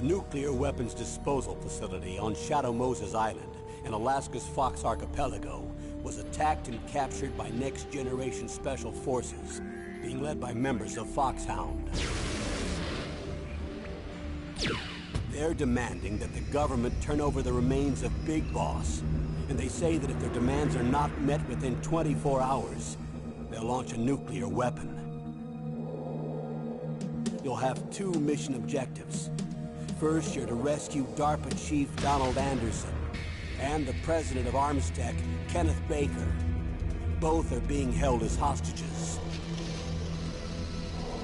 The nuclear weapons disposal facility on Shadow Moses Island in Alaska's Fox Archipelago was attacked and captured by next-generation special forces, being led by members of Foxhound. They're demanding that the government turn over the remains of Big Boss, and they say that if their demands are not met within 24 hours, they'll launch a nuclear weapon. You'll have two mission objectives. First, you're to rescue DARPA Chief Donald Anderson and the president of Armstech, Kenneth Baker. Both are being held as hostages.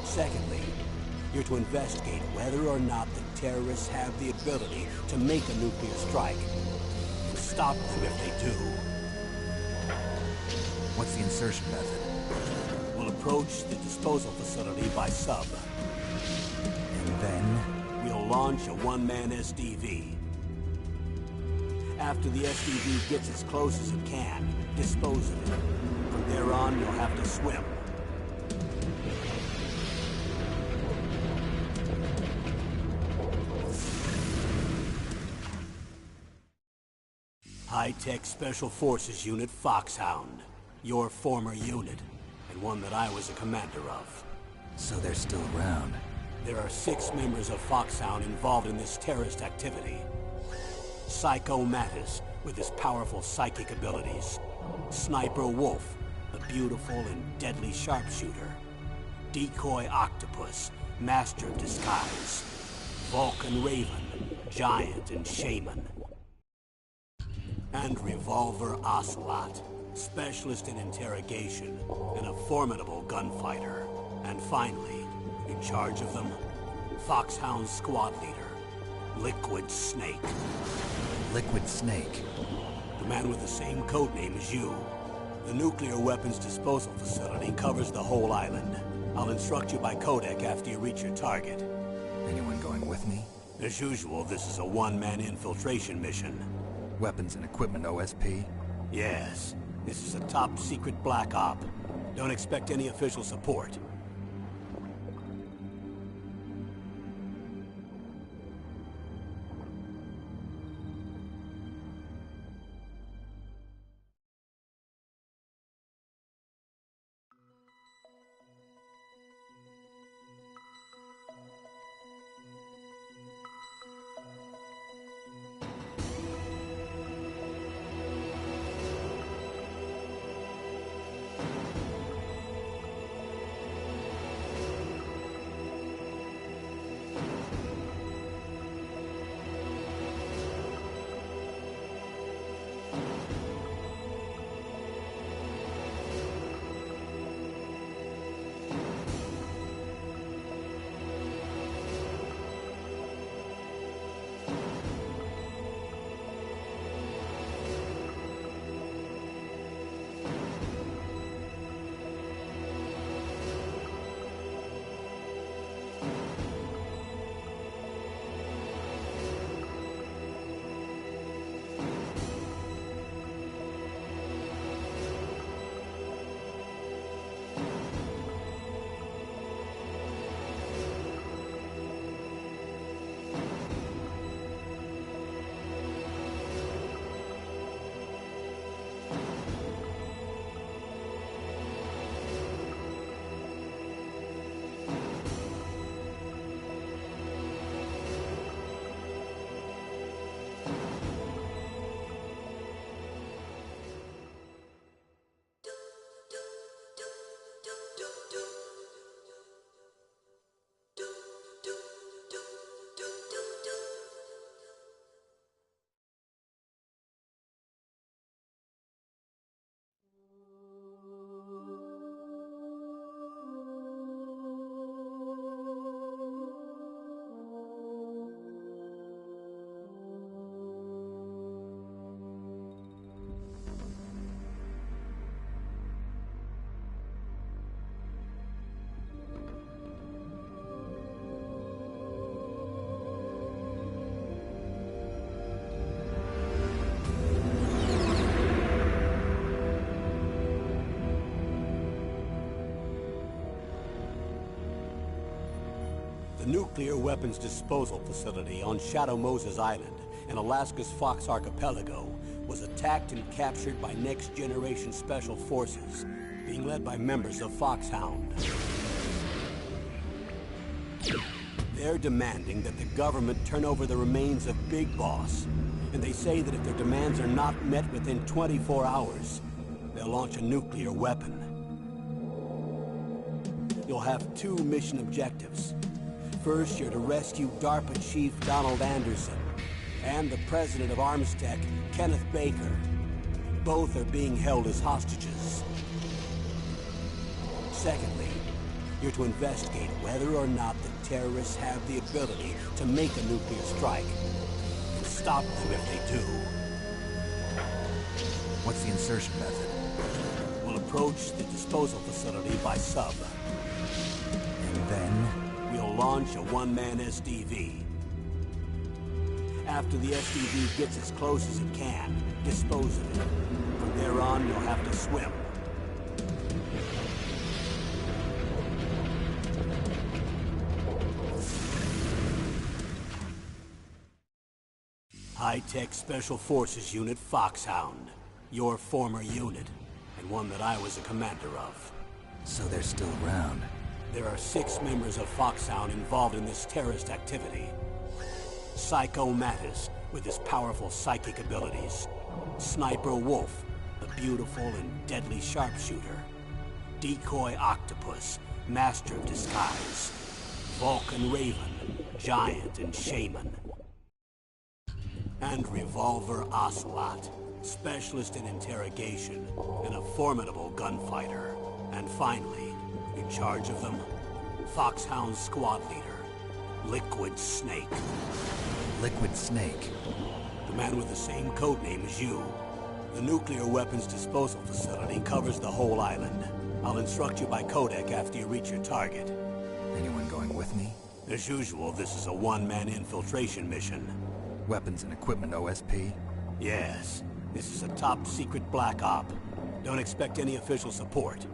Secondly, you're to investigate whether or not the terrorists have the ability to make a nuclear strike, and stop them if they do. What's the insertion method? We'll approach the disposal facility by sub. And then? We'll launch a one-man SDV. After the SDV gets as close as it can, dispose of it. From there on, you'll have to swim. High-Tech Special Forces Unit Foxhound. Your former unit, and one that I was a commander of. So they're still around. There are 6 members of Foxhound involved in this terrorist activity. Psycho Mattis, with his powerful psychic abilities. Sniper Wolf, a beautiful and deadly sharpshooter. Decoy Octopus, master of disguise. Vulcan Raven, giant and shaman. And Revolver Ocelot, specialist in interrogation and a formidable gunfighter. And finally, in charge of them, Foxhound's squad leader, Liquid Snake. Liquid Snake? The man with the same codename as you. The nuclear weapons disposal facility covers the whole island. I'll instruct you by codec after you reach your target. Anyone going with me? As usual, this is a one-man infiltration mission. Weapons and equipment OSP? Yes. This is a top-secret black op. Don't expect any official support. The nuclear weapons disposal facility on Shadow Moses Island in Alaska's Fox Archipelago was attacked and captured by next-generation special forces, being led by members of Foxhound. They're demanding that the government turn over the remains of Big Boss, and they say that if their demands are not met within 24 hours, they'll launch a nuclear weapon. You'll have two mission objectives. First, you're to rescue DARPA Chief Donald Anderson and the president of Armstech, Kenneth Baker. Both are being held as hostages. Secondly, you're to investigate whether or not the terrorists have the ability to make a nuclear strike and stop them if they do. What's the insertion method? We'll approach the disposal facility by sub. And then? We'll launch a one-man SDV. After the SDV gets as close as it can, dispose of it. From there on, you'll have to swim. High-Tech Special Forces Unit Foxhound. Your former unit, and one that I was a commander of. So they're still around. There are 6 members of Foxhound involved in this terrorist activity. Psycho Mattis, with his powerful psychic abilities. Sniper Wolf, the beautiful and deadly sharpshooter. Decoy Octopus, master of disguise. Vulcan Raven, giant and shaman. And Revolver Ocelot, specialist in interrogation and a formidable gunfighter. And finally, in charge of them, Foxhound's squad leader, Liquid Snake. Liquid Snake? The man with the same codename as you. The nuclear weapons disposal facility covers the whole island. I'll instruct you by codec after you reach your target. Anyone going with me? As usual, this is a one-man infiltration mission. Weapons and equipment OSP? Yes. This is a top-secret black op. Don't expect any official support.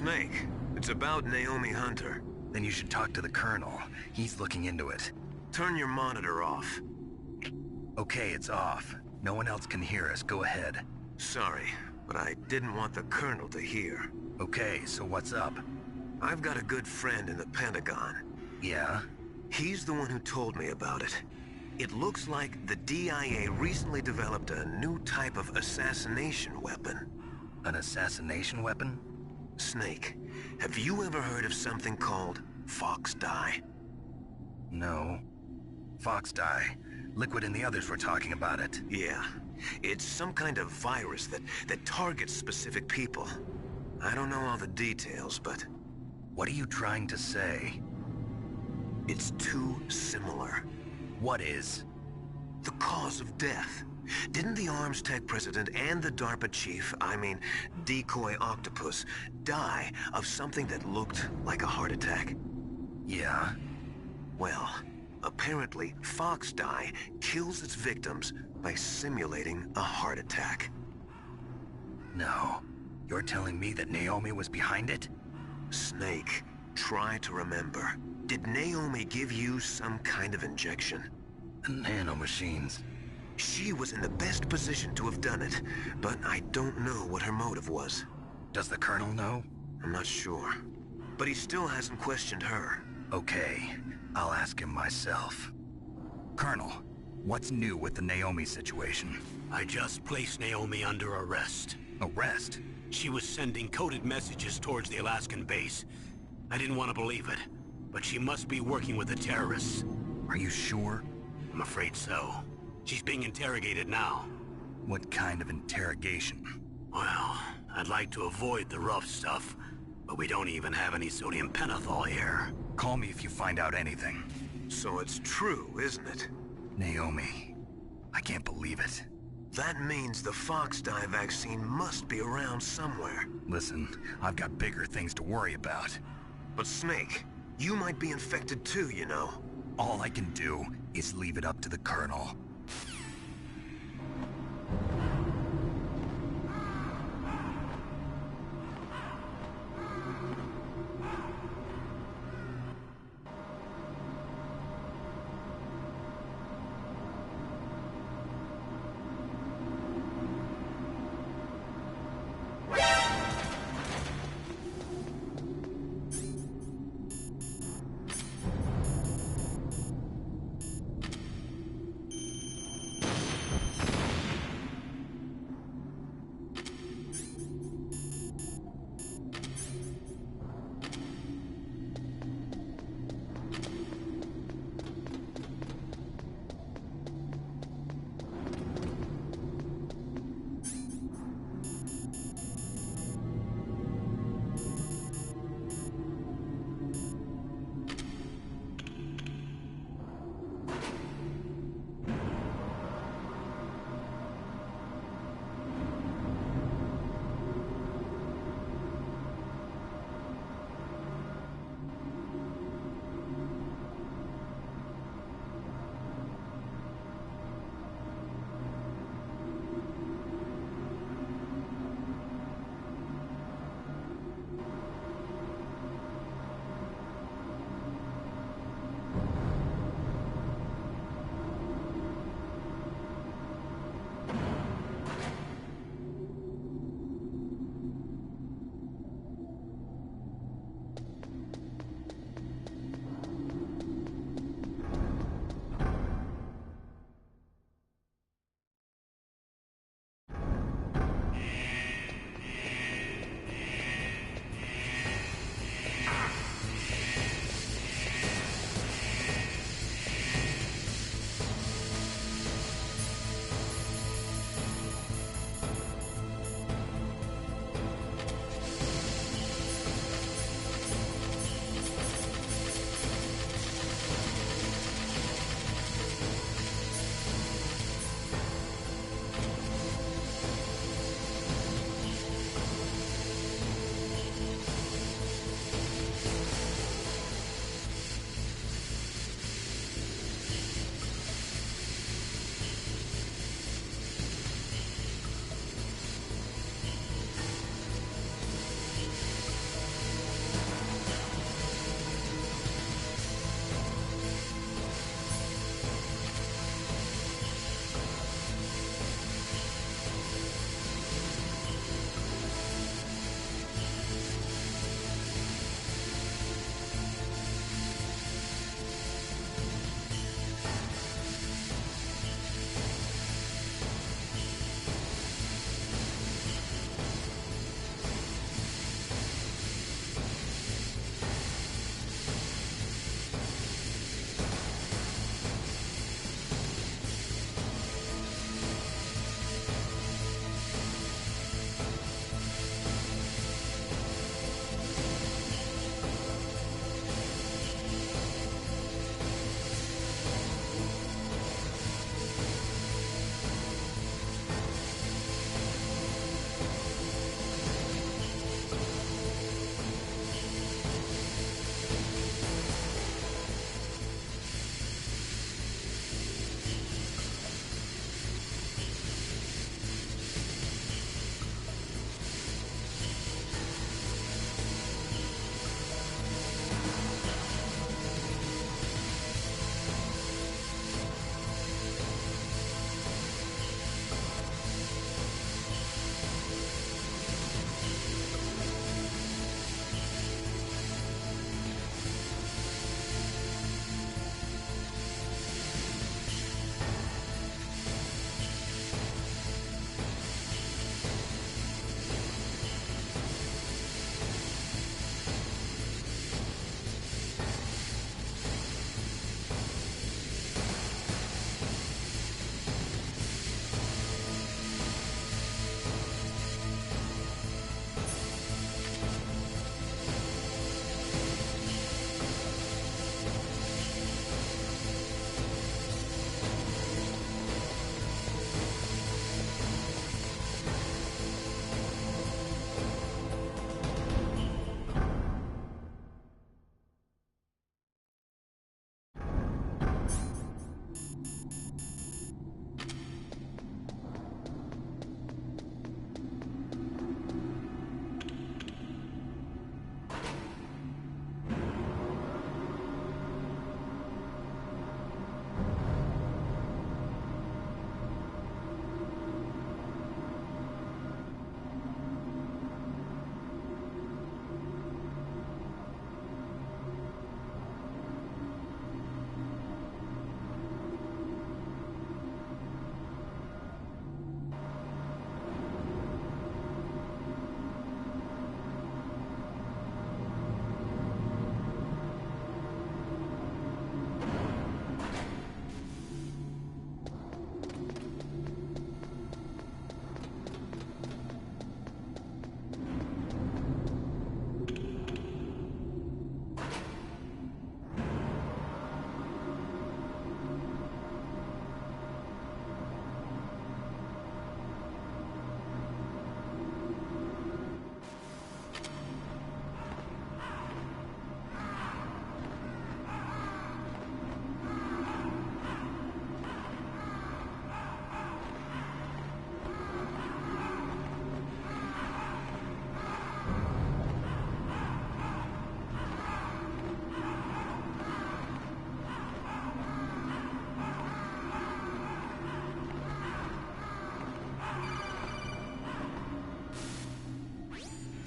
Snake, it's about Naomi Hunter. Then you should talk to the Colonel. He's looking into it. Turn your monitor off. Okay, it's off. No one else can hear us. Go ahead. Sorry, but I didn't want the Colonel to hear. Okay, so what's up? I've got a good friend in the Pentagon. Yeah? He's the one who told me about it. It looks like the DIA recently developed a new type of assassination weapon. An assassination weapon? Snake, have you ever heard of something called Fox Dye? No. Fox dye. Liquid and the others were talking about it. Yeah. It's some kind of virus that targets specific people. I don't know all the details, but... What are you trying to say? It's too similar. What is? The cause of death. Didn't the Arms Tech president and the DARPA chief, I mean, Decoy Octopus, die of something that looked like a heart attack? Yeah? Well, apparently Fox Dye kills its victims by simulating a heart attack. No. You're telling me that Naomi was behind it? Snake, try to remember. Did Naomi give you some kind of injection? The nanomachines. She was in the best position to have done it, but I don't know what her motive was. Does the Colonel know? I'm not sure. But he still hasn't questioned her. Okay, I'll ask him myself. Colonel, what's new with the Naomi situation? I just placed Naomi under arrest. Arrest? She was sending coded messages towards the Alaskan base. I didn't want to believe it, but she must be working with the terrorists. Are you sure? I'm afraid so. She's being interrogated now. What kind of interrogation? Well, I'd like to avoid the rough stuff, but we don't even have any sodium pentothal here. Call me if you find out anything. So it's true, isn't it? Naomi. I can't believe it. That means the Fox Dye vaccine must be around somewhere. Listen, I've got bigger things to worry about. But Snake, you might be infected too, you know. All I can do is leave it up to the Colonel.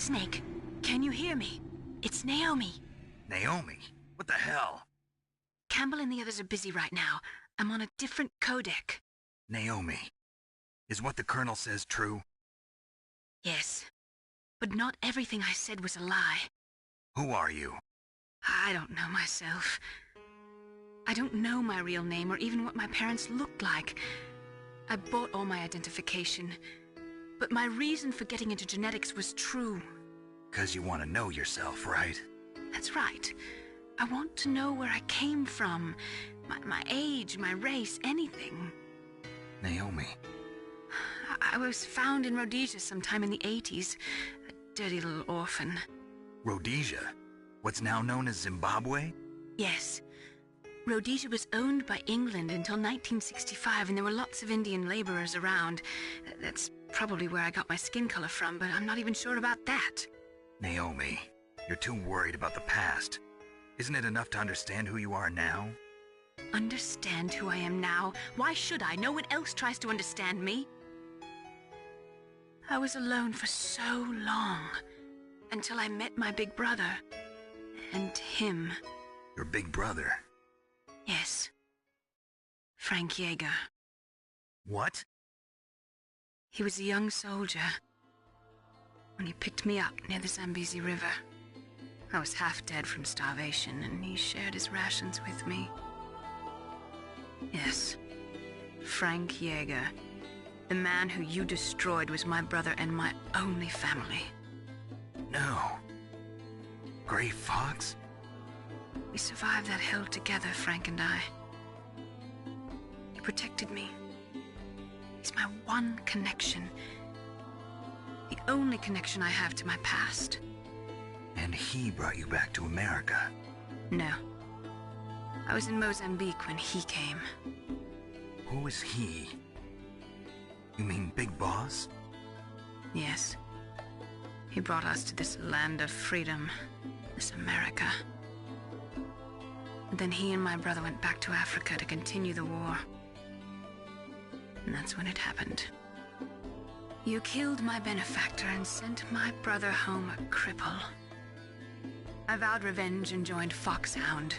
Snake, can you hear me? It's Naomi. Naomi? What the hell? Campbell and the others are busy right now. I'm on a different codec. Naomi, is what the Colonel says true? Yes, but not everything I said was a lie. Who are you? I don't know myself. I don't know my real name or even what my parents looked like. I bought all my identification, but my reason for getting into genetics was true. 'Cause you want to know yourself, right? That's right. I want to know where I came from, my age, my race, anything. Naomi. I was found in Rhodesia sometime in the 80s, a dirty little orphan. Rhodesia? What's now known as Zimbabwe? Yes. Rhodesia was owned by England until 1965, and there were lots of Indian laborers around. That's probably where I got my skin color from, but I'm not even sure about that. Naomi, you're too worried about the past. Isn't it enough to understand who you are now? Understand who I am now? Why should I? No one else tries to understand me. I was alone for so long, until I met my big brother. And him. Your big brother? Yes. Frank Yeager. What? He was a young soldier when he picked me up near the Zambezi River. I was half dead from starvation, and he shared his rations with me. Yes, Frank Yeager. The man who you destroyed was my brother and my only family. No. Gray Fox? We survived that hell together, Frank and I. He protected me. He's my one connection. The only connection I have to my past. And he brought you back to America? No. I was in Mozambique when he came. Who is he? You mean Big Boss? Yes. He brought us to this land of freedom, this America. And then he and my brother went back to Africa to continue the war. And that's when it happened. You killed my benefactor and sent my brother home a cripple. I vowed revenge and joined Foxhound.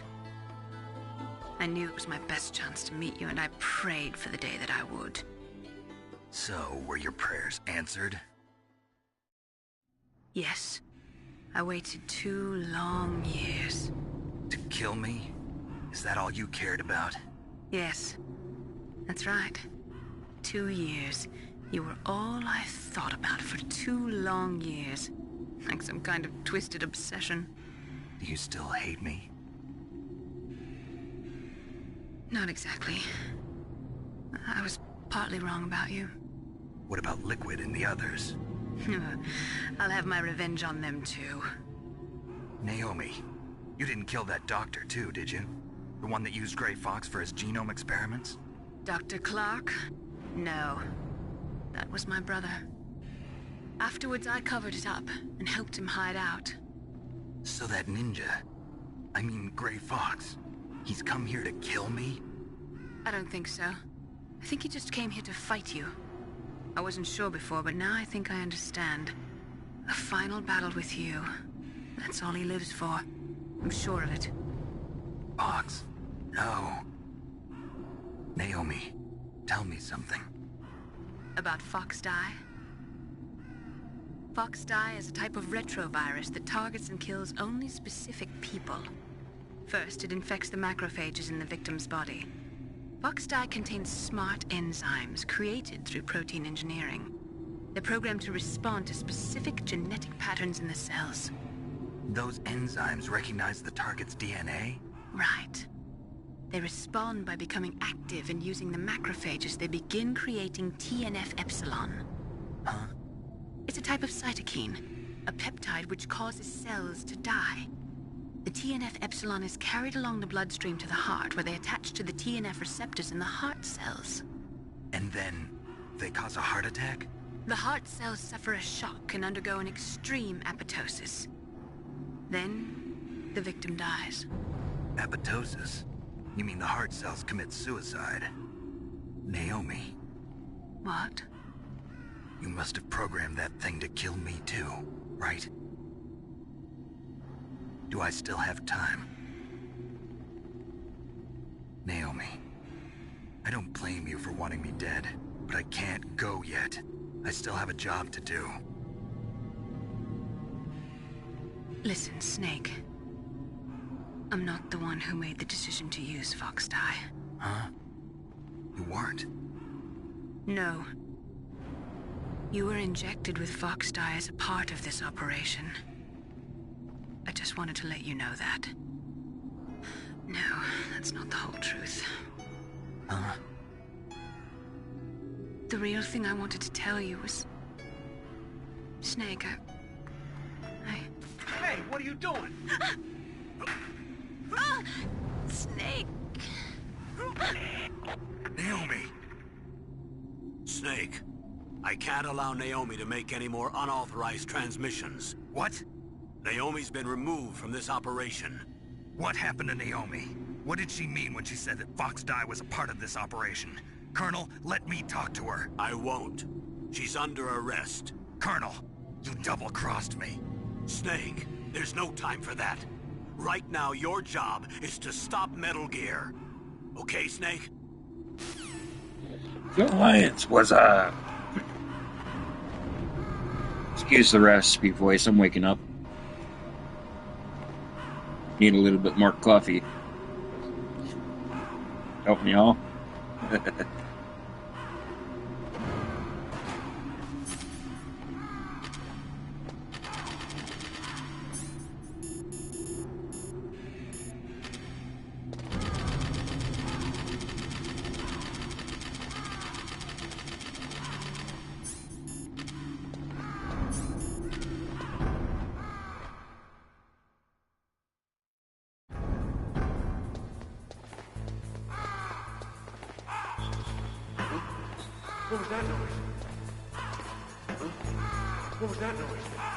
I knew it was my best chance to meet you, and I prayed for the day that I would. So, were your prayers answered? Yes. I waited 2 long years. To kill me? Is that all you cared about? Yes. That's right. 2 years. You were all I thought about for 2 long years. Like some kind of twisted obsession. Do you still hate me? Not exactly. I was partly wrong about you. What about Liquid and the others? I'll have my revenge on them too. Naomi, you didn't kill that doctor too, did you? The one that used Gray Fox for his genome experiments? Dr. Clark? No. That was my brother. Afterwards, I covered it up and helped him hide out. So that ninja, I mean Gray Fox, he's come here to kill me? I don't think so. I think he just came here to fight you. I wasn't sure before, but now I think I understand. A final battle with you. That's all he lives for. I'm sure of it. Fox? No. Naomi, tell me something. About Fox Die? Fox Die is a type of retrovirus that targets and kills only specific people. First, it infects the macrophages in the victim's body. Fox Die contains smart enzymes created through protein engineering. They're programmed to respond to specific genetic patterns in the cells. Those enzymes recognize the target's DNA? Right. They respond by becoming active and using the macrophages. They begin creating TNF-epsilon. Huh? It's a type of cytokine, a peptide which causes cells to die. The TNF-epsilon is carried along the bloodstream to the heart, where they attach to the TNF receptors in the heart cells. And then they cause a heart attack? The heart cells suffer a shock and undergo an extreme apoptosis. Then, the victim dies. Apoptosis? You mean the heart cells commit suicide? Naomi. What? You must have programmed that thing to kill me too, right? Do I still have time? Naomi, I don't blame you for wanting me dead, but I can't go yet. I still have a job to do. Listen, Snake. I'm not the one who made the decision to use Fox dye. Huh? You weren't? No. You were injected with Fox dye as a part of this operation. I just wanted to let you know that. No, that's not the whole truth. Huh? The real thing I wanted to tell you was... Snake, Hey, what are you doing? Snake! Naomi! Snake, I can't allow Naomi to make any more unauthorized transmissions. What? Naomi's been removed from this operation. What happened to Naomi? What did she mean when she said that Fox dye was a part of this operation? Colonel, let me talk to her. I won't. She's under arrest. Colonel, you double-crossed me. Snake, there's no time for that. Right now, your job is to stop Metal Gear. Okay, Snake? The Alliance was excuse the raspy voice, I'm waking up. Need a little bit more coffee. Help me all. What was that noise? Huh? What was that noise?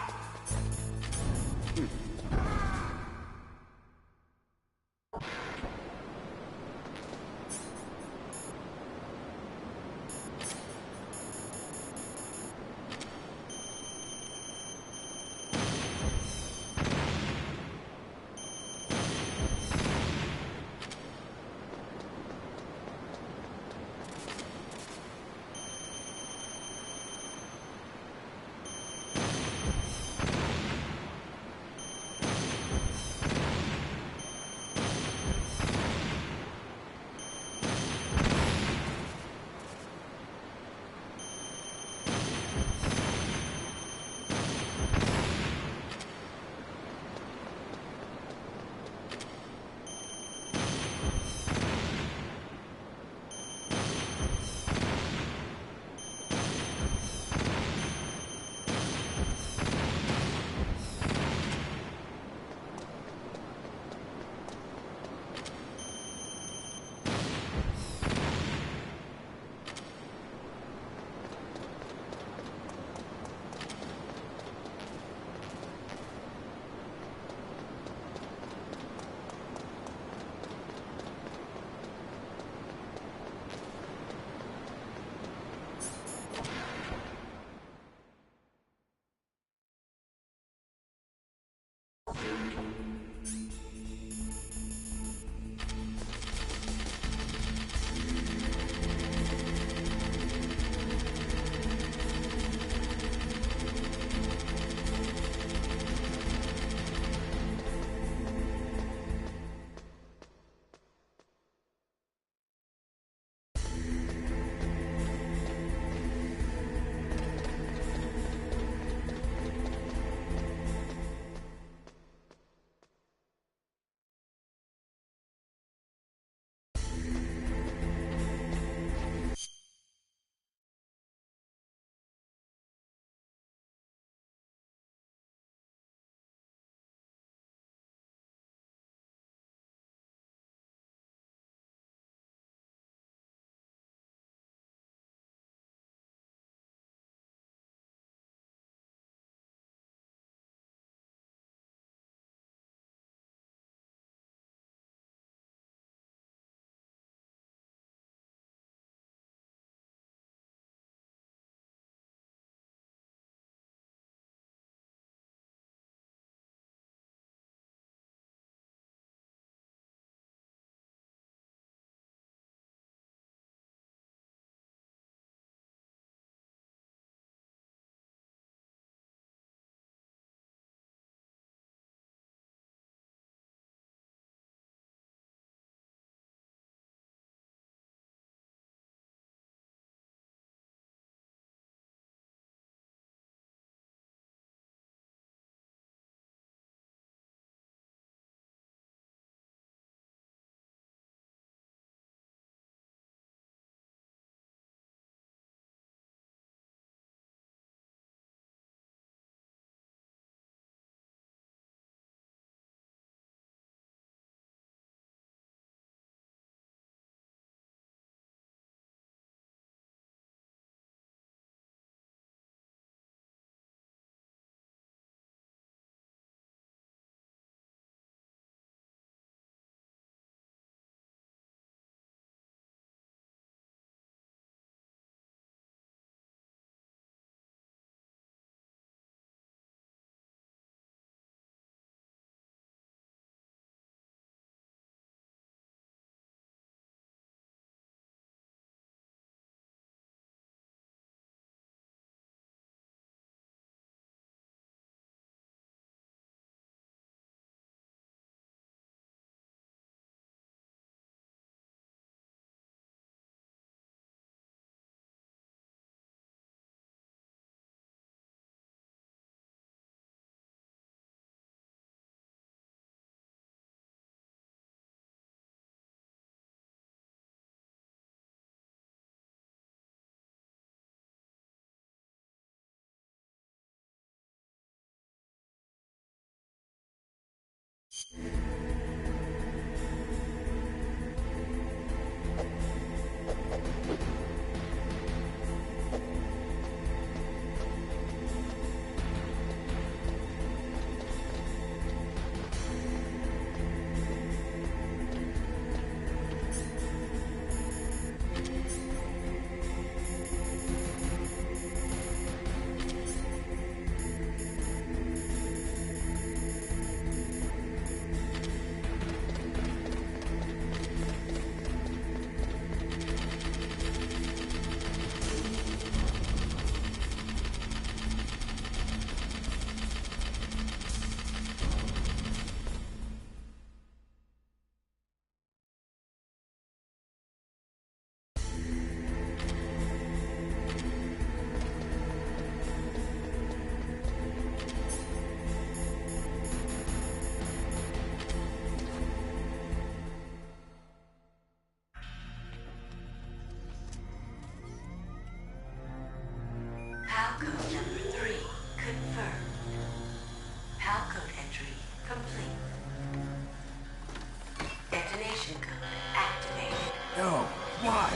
No. Why?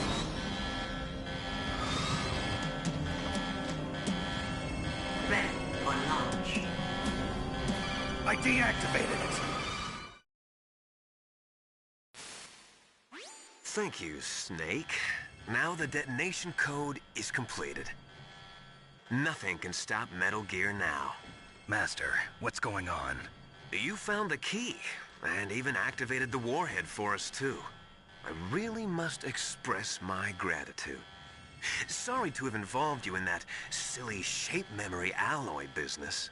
Ready for launch. I deactivated it. Thank you, Snake. Now the detonation code is completed. Nothing can stop Metal Gear now. Master, what's going on? You found the key, and even activated the warhead for us, too. I really must express my gratitude. Sorry to have involved you in that silly shape memory alloy business.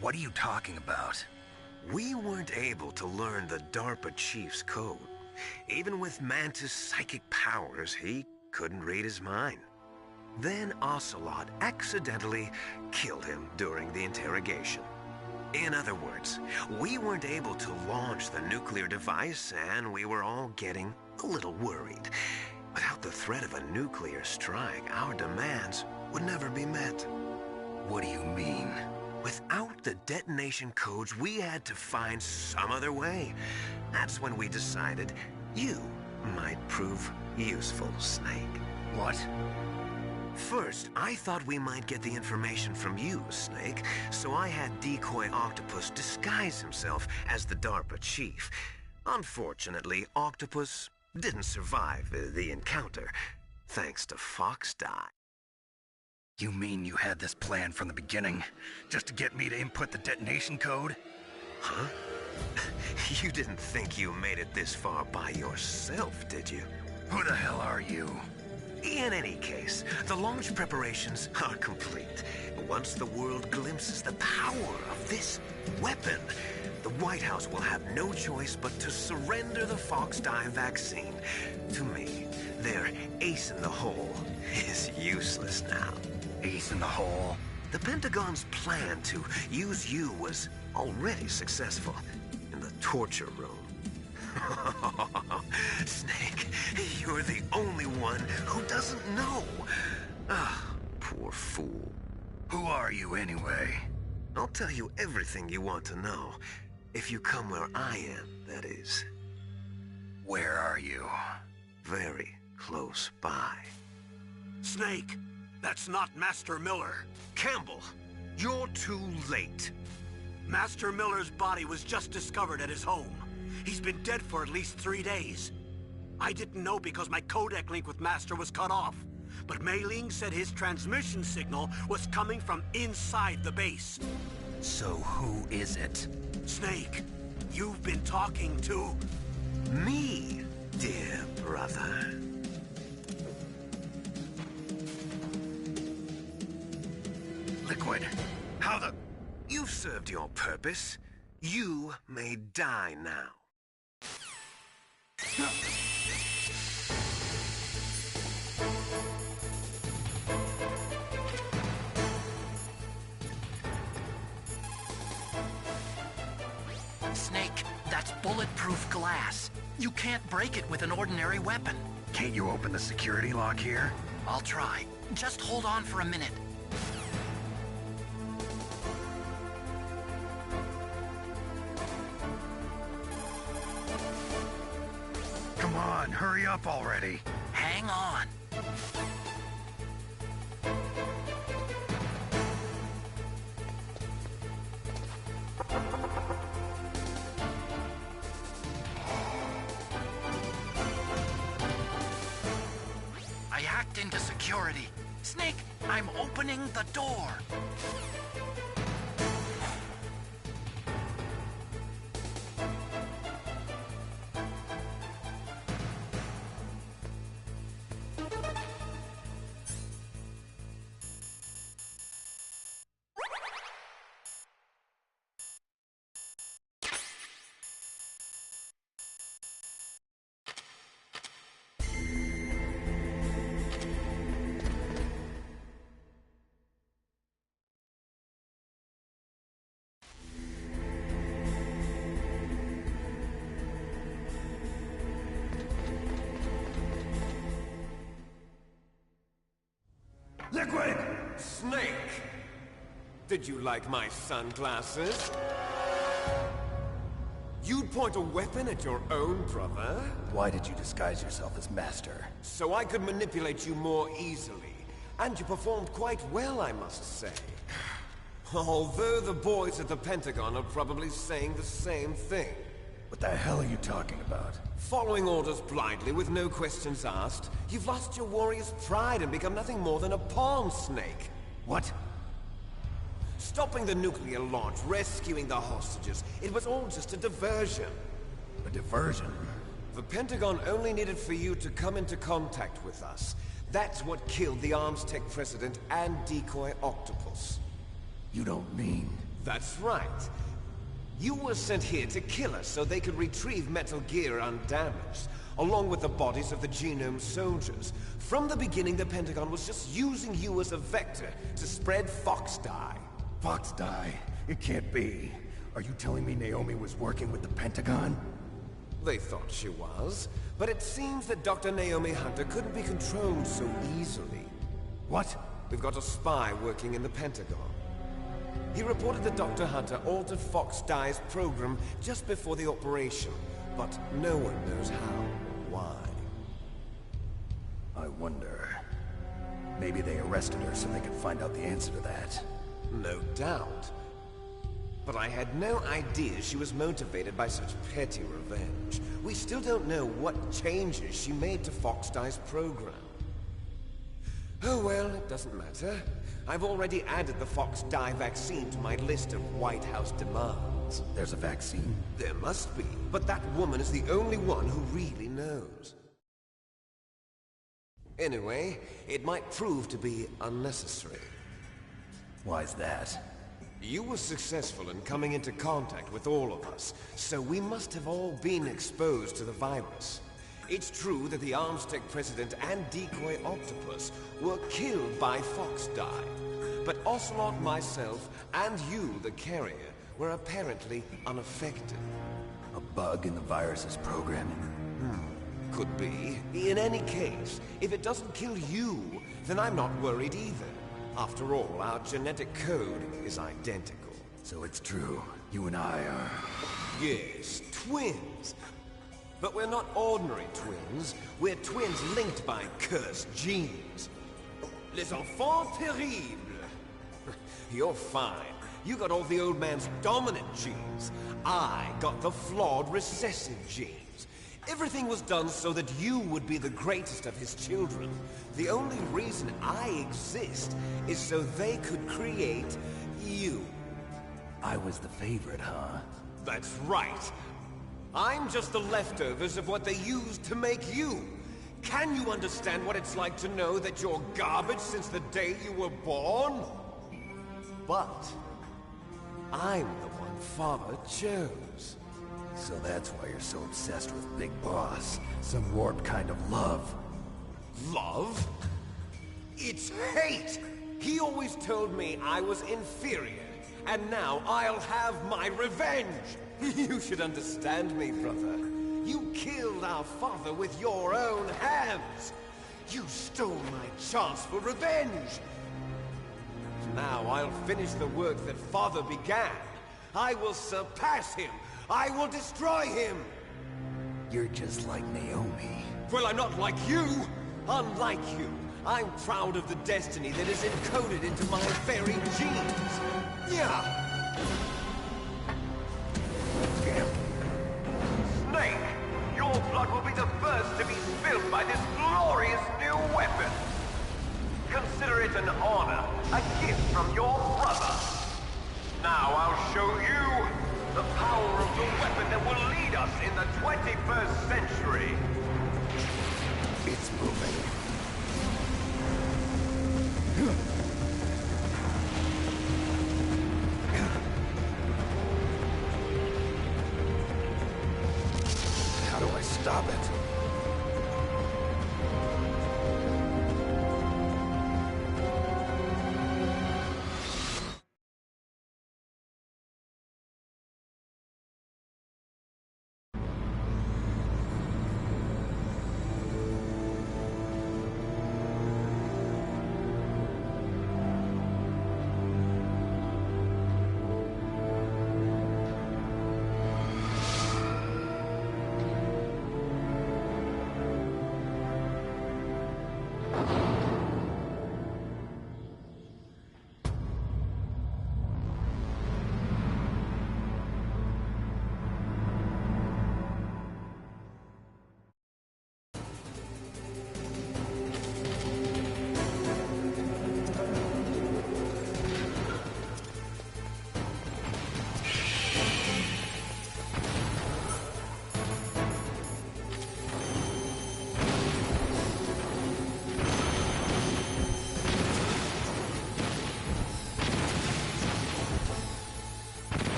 What are you talking about? We weren't able to learn the DARPA chief's code. Even with Mantis' psychic powers, he couldn't read his mind. Then Ocelot accidentally killed him during the interrogation. In other words, we weren't able to launch the nuclear device, and we were all getting a little worried. Without the threat of a nuclear strike, our demands would never be met. What do you mean? Without the detonation codes, we had to find some other way. That's when we decided you might prove useful, Snake. What? First, I thought we might get the information from you, Snake, so I had Decoy Octopus disguise himself as the DARPA chief. Unfortunately, Octopus didn't survive the encounter, thanks to Fox Die. You mean you had this plan from the beginning, just to get me to input the detonation code? Huh? You didn't think you made it this far by yourself, did you? Who the hell are you? In any case, the launch preparations are complete. Once the world glimpses the power of this weapon, the White House will have no choice but to surrender the Fox Die vaccine. To me, their ace in the hole is useless now. Ace in the hole? The Pentagon's plan to use you was already successful in the torture room. Snake, you're the only one who doesn't know. Ah, poor fool. Who are you anyway? I'll tell you everything you want to know. If you come where I am, that is. Where are you? Very close by. Snake, that's not Master Miller. Campbell, you're too late. Master Miller's body was just discovered at his home. He's been dead for at least 3 days. I didn't know because my codec link with Master was cut off. But Mei Ling said his transmission signal was coming from inside the base. So who is it? Snake, you've been talking to... Me, dear brother. Liquid, how the... You've served your purpose. You may die now. Snake, that's bulletproof glass. You can't break it with an ordinary weapon. Can't you open the security lock here? I'll try. Just hold on for a minute. Come on, hurry up already. Hang on. I hacked into security. Snake, I'm opening the door. Liquid! Snake! Did you like my sunglasses? You'd point a weapon at your own brother? Why did you disguise yourself as Master? So I could manipulate you more easily. And you performed quite well, I must say. Although the boys at the Pentagon are probably saying the same thing. What the hell are you talking about? Following orders blindly with no questions asked, you've lost your warrior's pride and become nothing more than a pawn snake. What? Stopping the nuclear launch, rescuing the hostages, it was all just a diversion. A diversion? The Pentagon only needed for you to come into contact with us. That's what killed the Arms Tech President and decoy Octopus. You don't mean... That's right. You were sent here to kill us so they could retrieve Metal Gear undamaged, along with the bodies of the Genome soldiers. From the beginning, the Pentagon was just using you as a vector to spread Fox dye. Fox dye? It can't be. Are you telling me Naomi was working with the Pentagon? They thought she was, but it seems that Dr. Naomi Hunter couldn't be controlled so easily. What? We've got a spy working in the Pentagon. He reported that Dr. Hunter altered Fox Dye's program just before the operation, but no one knows how or why. I wonder... Maybe they arrested her so they could find out the answer to that. No doubt. But I had no idea she was motivated by such petty revenge. We still don't know what changes she made to Fox Dye's program. Oh well, it doesn't matter. I've already added the Fox Dye vaccine to my list of White House demands. There's a vaccine? There must be, but that woman is the only one who really knows. Anyway, it might prove to be unnecessary. Why's that? You were successful in coming into contact with all of us, so we must have all been exposed to the virus. It's true that the Arms Tech President and Decoy Octopus were killed by Fox Dye, but Ocelot, myself, and you, the carrier, were apparently unaffected. A bug in the virus's programming? Could be. In any case, if it doesn't kill you, then I'm not worried either. After all, our genetic code is identical. So it's true. You and I are... Yes, twins. But we're not ordinary twins. We're twins linked by cursed genes. Les enfants terribles. You're fine. You got all the old man's dominant genes. I got the flawed recessive genes. Everything was done so that you would be the greatest of his children. The only reason I exist is so they could create you. I was the favorite, huh? That's right. I'm just the leftovers of what they used to make you. Can you understand what it's like to know that you're garbage since the day you were born? But I'm the one Father chose. So that's why you're so obsessed with Big Boss. Some warped kind of love. Love? It's hate! He always told me I was inferior, and now I'll have my revenge! You should understand me, brother. You killed our father with your own hands! You stole my chance for revenge! Now I'll finish the work that Father began. I will surpass him! I will destroy him! You're just like Naomi. Well, I'm not like you! Unlike you, I'm proud of the destiny that is encoded into my very genes! Yeah! Snake, your blood will be the first to be spilled by this glorious new weapon! Consider it an honor, a gift from your brother! Now I'll show you the power of the weapon that will lead us in the 21st century! It's moving. How do I stop it?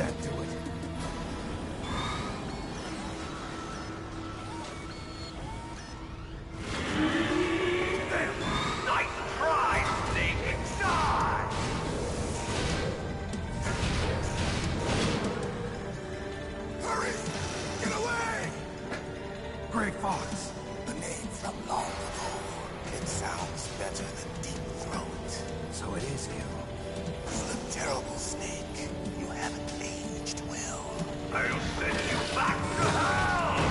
that do it? Nice try, Snake! Die! Hurry! Get away! Gray Fox. The name from long ago. It sounds better than Deep Throat. So it is you. You look terrible, Snake. You haven't aged well. I'll send you back to hell!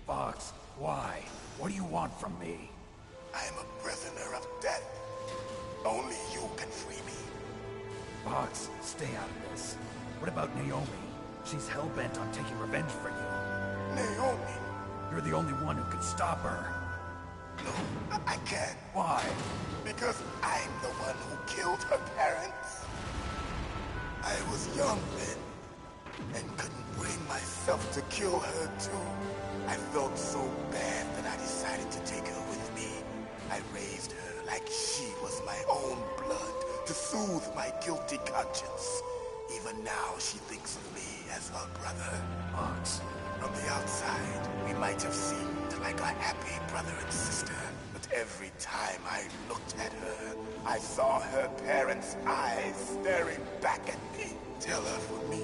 Fox, why? What do you want from me? I am a prisoner of death. Only you can free me. Fox, stay out of this. What about Naomi? She's hell-bent on taking revenge for you. Naomi? You're the only one who can stop her. No, I can't. Why? Because I'm the one who killed her parents. I was young then, and couldn't bring myself to kill her too. I felt so bad that I decided to take her with me. I raised her like she was my own blood, to soothe my guilty conscience. Even now, she thinks of me as her brother. Fox, from the outside, we might have seemed like a happy brother and sister. But every time I looked at her, I saw her parents' eyes staring back at me. Tell her for me.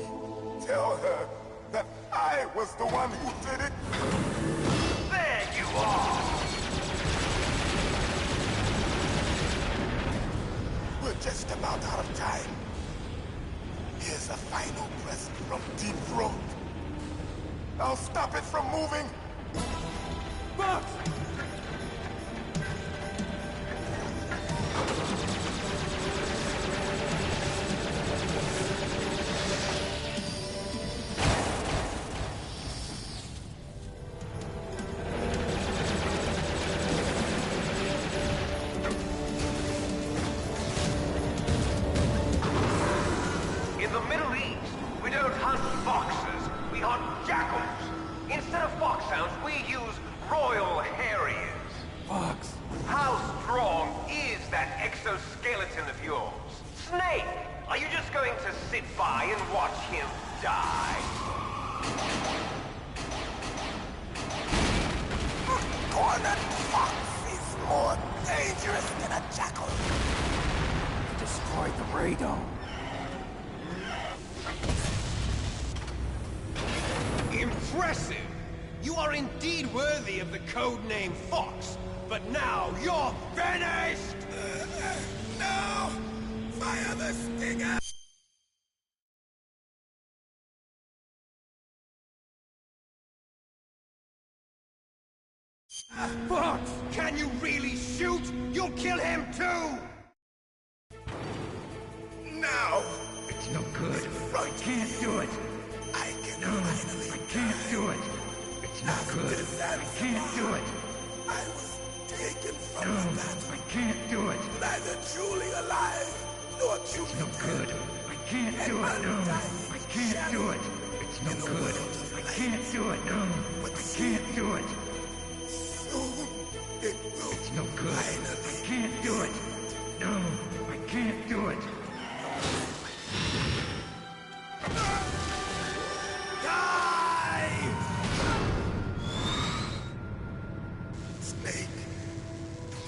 Tell her that I was the one who did it. There you are! We're just about out of time. Here's a final present from Deep Throat. I'll stop it from moving. Fox! In the Middle East, we don't hunt foxes, we hunt jackals. Instead of foxhounds, we use Royal Harriers. Fox! How strong is that exoskeleton of yours? Snake, are you just going to sit by and watch him die? Cornered fox is more dangerous than a jackal. Destroyed the radome. Impressive! You are indeed worthy of the codename Fox, but now you're finished! No! Fire the stinger! Fox! Can you really shoot? You'll kill him too! No! It's no good. I Can't do it. I can No, finally I can't do it. It's no good. I can't do it. I was taken from No, the battle, I can't do it. neither truly alive nor truly It's no good. I can't do it. No, I can't do it. It's no good. I can't do it. No, I can't do it. Soon it will It's no good. I finally can't do it. No, I can't do it. die! Snake,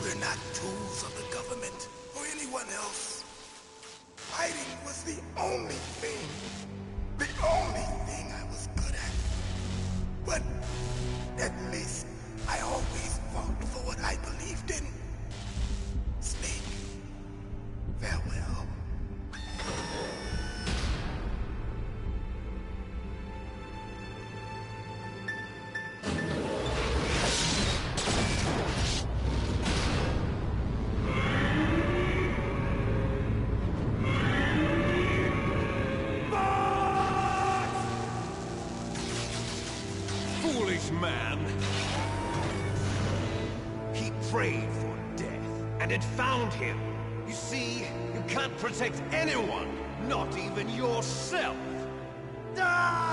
we're not tools of the government or anyone else. Fighting was the only thing I was good at. But at least I always fought for what I believed in. Snake, farewell. Foolish man! He prayed for death, and it found him. You see, you can't protect anyone Not even yourself! Die!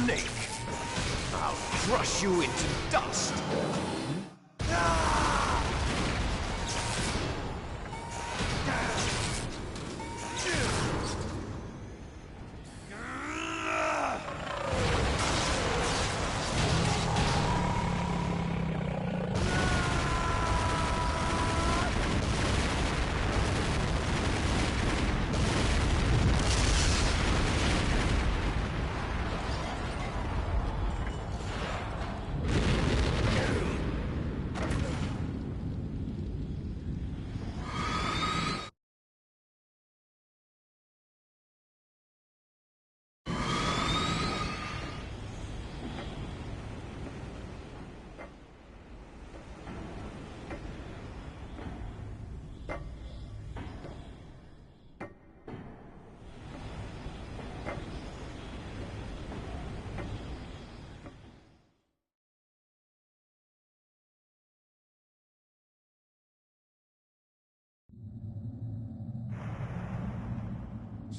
Snake! I'll crush you into dust!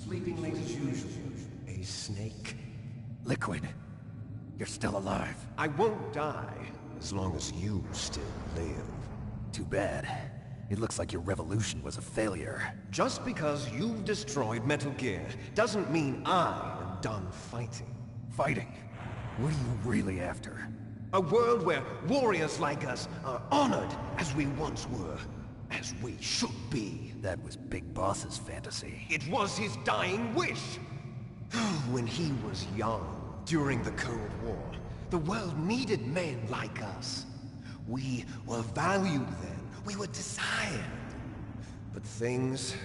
Sleeping late as usual, eh, Snake? Liquid, you're still alive. I won't die as long as you still live. Too bad. It looks like your revolution was a failure. Just because you've destroyed Metal Gear doesn't mean I am done fighting. Fighting? What are you really after? A world where warriors like us are honored as we once were, as we should be. That was Big Boss's fantasy. It was his dying wish! When he was young, during the Cold War, the world needed men like us. We were valued then. We were desired. But things,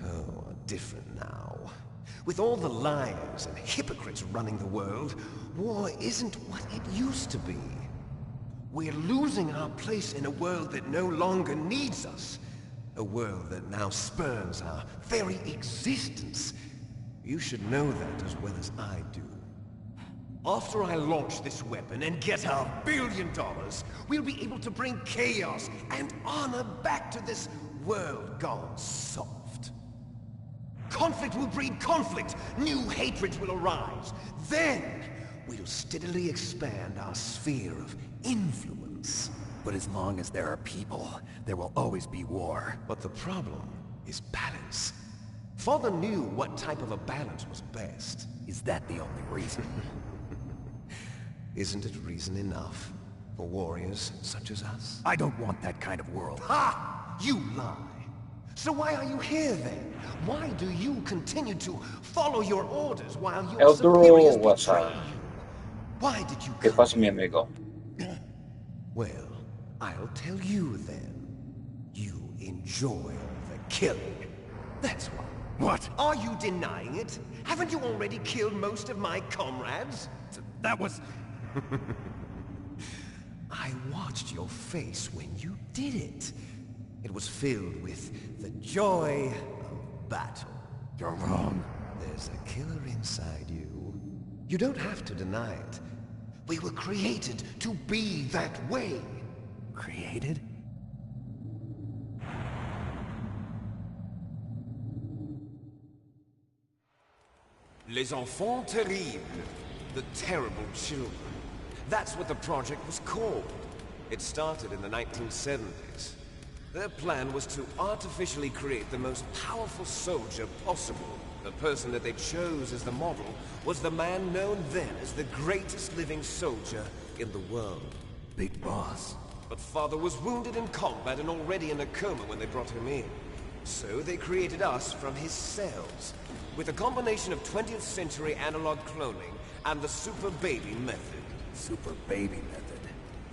are different now. With all the liars and hypocrites running the world, war isn't what it used to be. We're losing our place in a world that no longer needs us. A world that now spurns our very existence. You should know that as well as I do. After I launch this weapon and get our $1 billion, we'll be able to bring chaos and honor back to this world gone soft. Conflict will breed conflict. New hatreds will arise. Then, we'll steadily expand our sphere of influence. But as long as there are people, there will always be war. But the problem is balance. Father knew what type of a balance was best. Is that the only reason? Isn't it reason enough for warriors such as us? I don't want that kind of world. Ha! You lie! So why are you here then? Why do you continue to follow your orders while your superiors betray you? Why did you ¿Qué pasa, mi amigo? Well, I'll tell you then. You enjoy the killing. That's why. What? Are you denying it? Haven't you already killed most of my comrades? That was... I watched your face when you did it. It was filled with the joy of battle. You're wrong. There's a killer inside you. You don't have to deny it. We were created to be that way. Created? Les enfants terribles. The terrible children. That's what the project was called. It started in the 1970s. Their plan was to artificially create the most powerful soldier possible. The person that they chose as the model was the man known then as the greatest living soldier in the world. Big Boss. But Father was wounded in combat and already in a coma when they brought him in. So they created us from his cells, with a combination of 20th century analog cloning and the super baby method. Super baby method.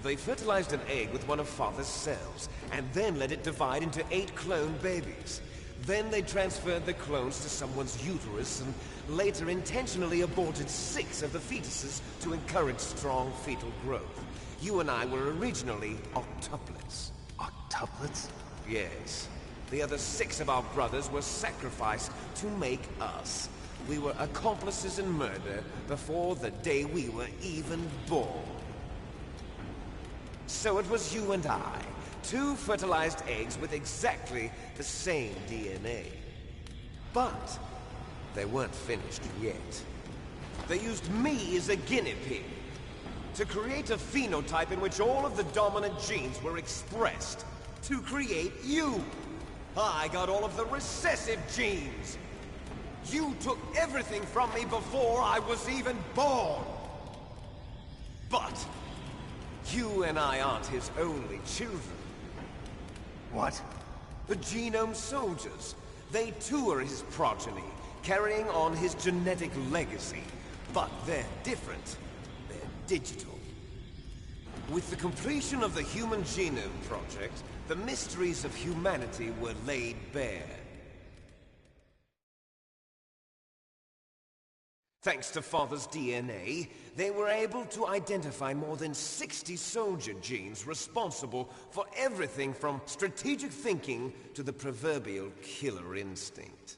They fertilized an egg with one of Father's cells, and then let it divide into 8 clone babies. Then they transferred the clones to someone's uterus, and later intentionally aborted 6 of the fetuses to encourage strong fetal growth. You and I were originally octuplets. Octuplets? Yes. The other 6 of our brothers were sacrificed to make us. We were accomplices in murder before the day we were even born. So it was you and I, 2 fertilized eggs with exactly the same DNA. But they weren't finished yet. They used me as a guinea pig to create a phenotype in which all of the dominant genes were expressed. To create you. I got all of the recessive genes. You took everything from me before I was even born. But you and I aren't his only children. What? The Genome Soldiers. They too are his progeny, carrying on his genetic legacy. But they're different. They're digital. With the completion of the Human Genome Project, the mysteries of humanity were laid bare. Thanks to Father's DNA, they were able to identify more than 60 soldier genes responsible for everything from strategic thinking to the proverbial killer instinct.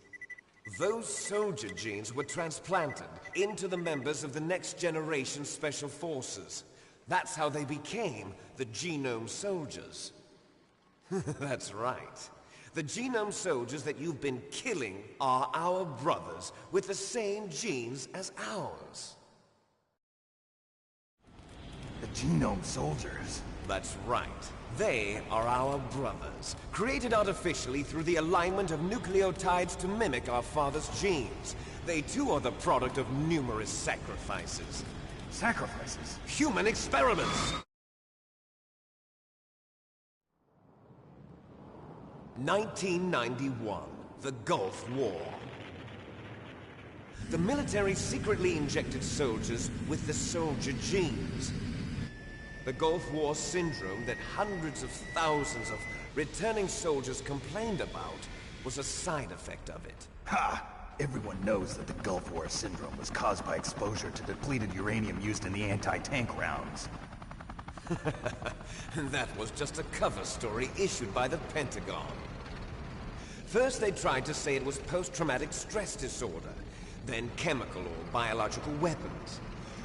Those soldier genes were transplanted into the members of the next generation Special Forces. That's how they became the Genome Soldiers. That's right. The Genome Soldiers that you've been killing are our brothers with the same genes as ours. The Genome Soldiers? That's right. They are our brothers, created artificially through the alignment of nucleotides to mimic our father's genes. They too are the product of numerous sacrifices. Sacrifices? Human experiments! 1991, the Gulf War. The military secretly injected soldiers with the soldier genes. The Gulf War syndrome that hundreds of thousands of returning soldiers complained about was a side effect of it. Ha! Everyone knows that the Gulf War syndrome was caused by exposure to depleted uranium used in the anti-tank rounds. That was just a cover story issued by the Pentagon. First they tried to say it was post-traumatic stress disorder, then chemical or biological weapons.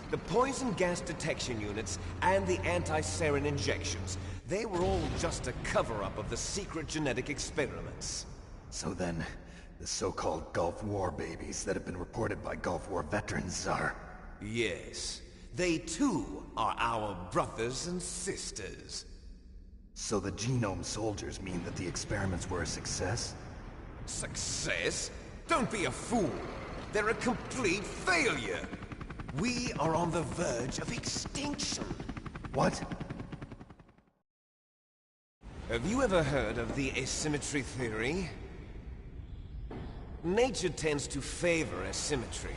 The poison gas detection units and the anti-sarin injections, they were all just a cover-up of the secret genetic experiments. So then, the so-called Gulf War babies that have been reported by Gulf War veterans are... Yes. They too are our brothers and sisters. So the Genome Soldiers mean that the experiments were a success? Success? Don't be a fool. They're a complete failure. We are on the verge of extinction. What? Have you ever heard of the asymmetry theory? Nature tends to favor asymmetry.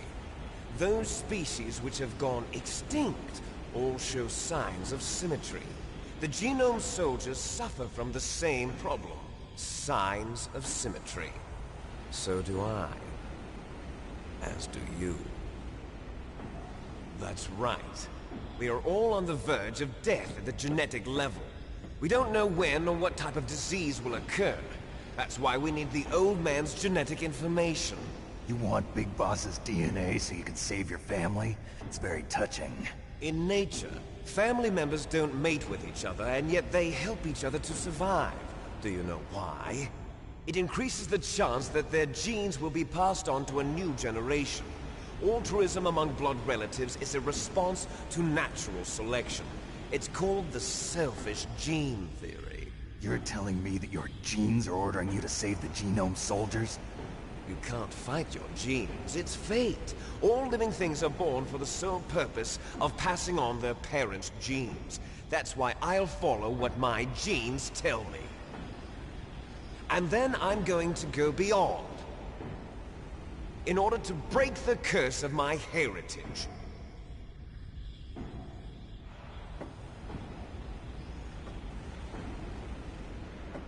Those species which have gone extinct all show signs of symmetry. The genome soldiers suffer from the same problem. Signs of symmetry. So do I. As do you. That's right. We are all on the verge of death at the genetic level. We don't know when or what type of disease will occur. That's why we need the old man's genetic information. You want Big Boss's DNA so you can save your family? It's very touching. In nature, family members don't mate with each other, and yet they help each other to survive. Do you know why? It increases the chance that their genes will be passed on to a new generation. Altruism among blood relatives is a response to natural selection. It's called the selfish gene theory. You're telling me that your genes are ordering you to save the genome soldiers? You can't fight your genes. It's fate. All living things are born for the sole purpose of passing on their parents' genes. That's why I'll follow what my genes tell me. And then I'm going to go beyond. In order to break the curse of my heritage.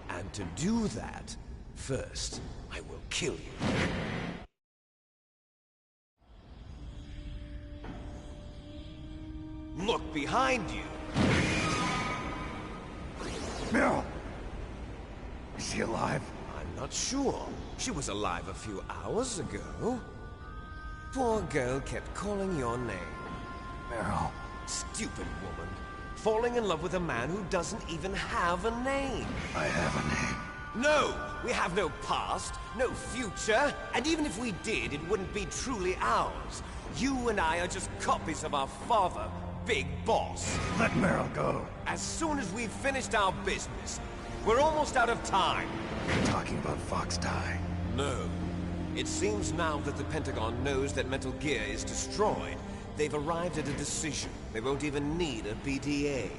And to do that, first, I will kill you. Look behind you! Meryl! Is she alive? I'm not sure. She was alive a few hours ago. Poor girl kept calling your name. Meryl. Stupid woman. Falling in love with a man who doesn't even have a name. I have a name. No! We have no past, no future, and even if we did, it wouldn't be truly ours. You and I are just copies of our father, Big Boss. Let Meryl go. As soon as we've finished our business, we're almost out of time. You're talking about Fox Die. No. It seems now that the Pentagon knows that Metal Gear is destroyed. They've arrived at a decision. They won't even need a PDA.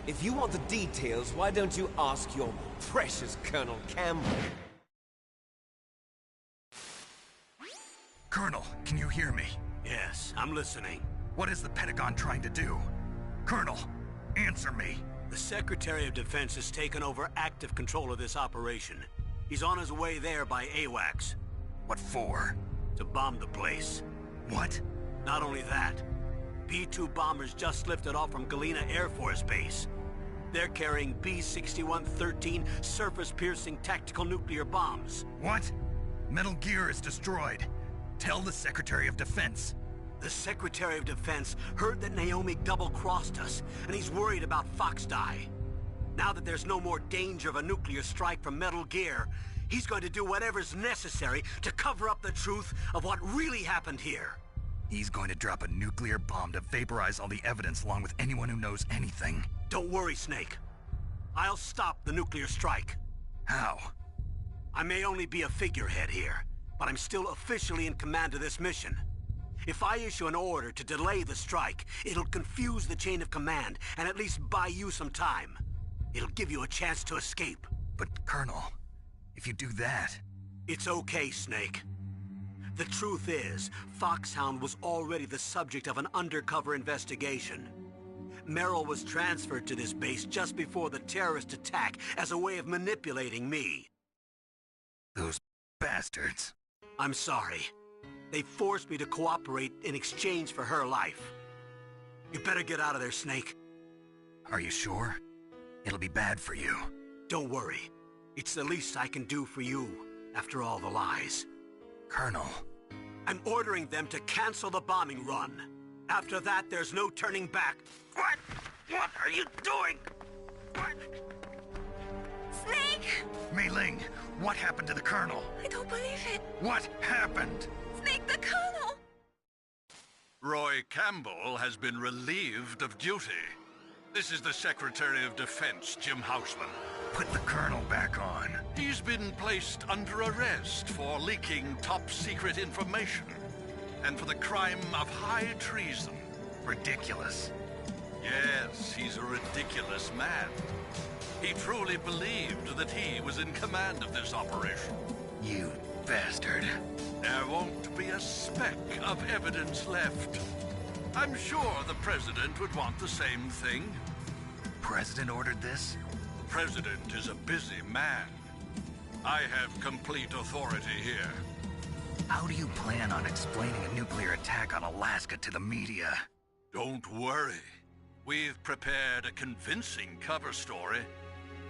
If you want the details, why don't you ask your precious Colonel Campbell? Colonel, can you hear me? Yes, I'm listening. What is the Pentagon trying to do? Colonel, answer me. The Secretary of Defense has taken over active control of this operation. He's on his way there by AWACS. What for? To bomb the place. What? Not only that, P2 bombers just lifted off from Galena Air Force Base. They're carrying B-6113 surface-piercing tactical nuclear bombs. What? Metal Gear is destroyed. Tell the Secretary of Defense. The Secretary of Defense heard that Naomi double-crossed us, and he's worried about Fox Die. Now that there's no more danger of a nuclear strike from Metal Gear, he's going to do whatever's necessary to cover up the truth of what really happened here. He's going to drop a nuclear bomb to vaporize all the evidence along with anyone who knows anything. Don't worry, Snake. I'll stop the nuclear strike. How? I may only be a figurehead here, but I'm still officially in command of this mission. If I issue an order to delay the strike, it'll confuse the chain of command and at least buy you some time. It'll give you a chance to escape. But, Colonel, if you do that... It's okay, Snake. The truth is, Foxhound was already the subject of an undercover investigation. Merrill was transferred to this base just before the terrorist attack as a way of manipulating me. Those bastards. I'm sorry. They forced me to cooperate in exchange for her life. You better get out of there, Snake. Are you sure? It'll be bad for you. Don't worry. It's the least I can do for you, after all the lies. Colonel. I'm ordering them to cancel the bombing run. After that, there's no turning back. What? What are you doing? What? Snake! Mei Ling, what happened to the Colonel? I don't believe it. What happened? Snake, the Colonel! Roy Campbell has been relieved of duty. This is the Secretary of Defense, Jim Houseman. put the Colonel back on? He's been placed under arrest for leaking top-secret information, and for the crime of high treason. Ridiculous. Yes, he's a ridiculous man. He truly believed that he was in command of this operation. You bastard. There won't be a speck of evidence left. I'm sure the President would want the same thing. President ordered this? The President is a busy man. I have complete authority here. How do you plan on explaining a nuclear attack on Alaska to the media? Don't worry. We've prepared a convincing cover story.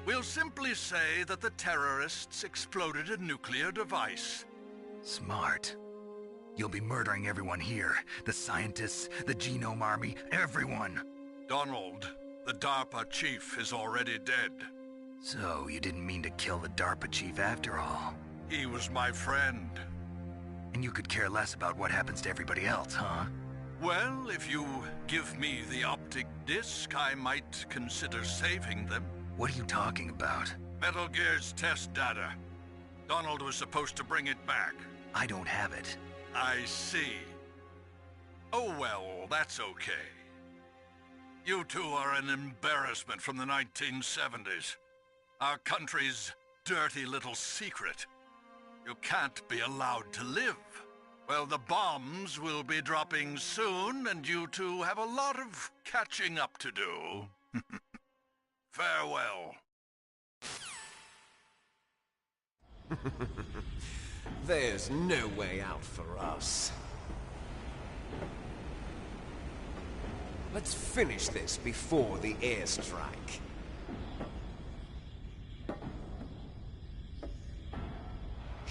We'll simply say that the terrorists exploded a nuclear device. Smart. You'll be murdering everyone here. The scientists, the Genome Army, everyone. Donald, the DARPA chief, is already dead. So, you didn't mean to kill the DARPA chief after all? He was my friend. And you could care less about what happens to everybody else, huh? Well, if you give me the optic disc, I might consider saving them. What are you talking about? Metal Gear's test data. Donald was supposed to bring it back. I don't have it. I see. Oh well, that's okay. You two are an embarrassment from the 1970s. Our country's dirty little secret. You can't be allowed to live. Well, the bombs will be dropping soon, and you two have a lot of catching up to do. Farewell. There's no way out for us. Let's finish this before the airstrike.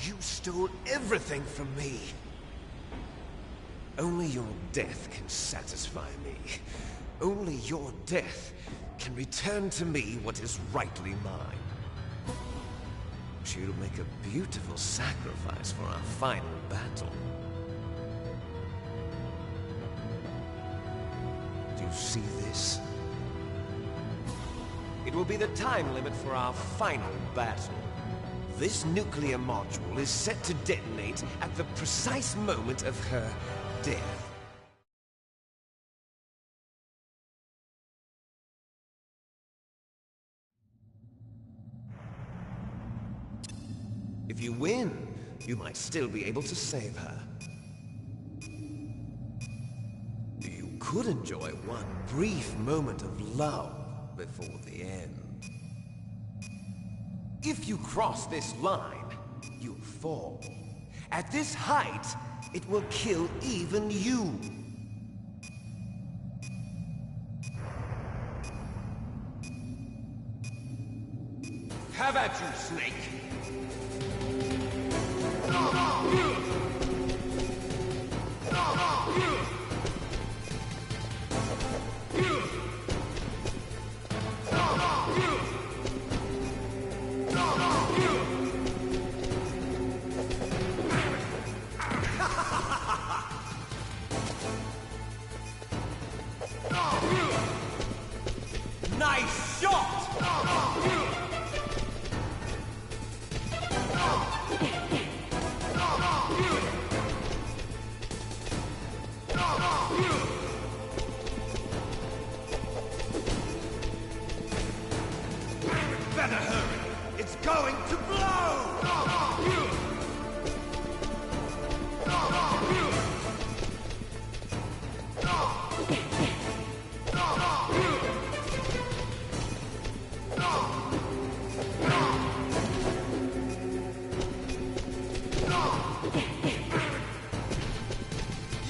You stole everything from me. Only your death can satisfy me. Only your death can return to me what is rightly mine. You'll make a beautiful sacrifice for our final battle. Do you see this? It will be the time limit for our final battle. This nuclear module is set to detonate at the precise moment of her death. If you win, you might still be able to save her. You could enjoy one brief moment of love before the end. If you cross this line, you'll fall. At this height, it will kill even you. Have at you, Snake! Nice shot! Better hurry! It's going to blow!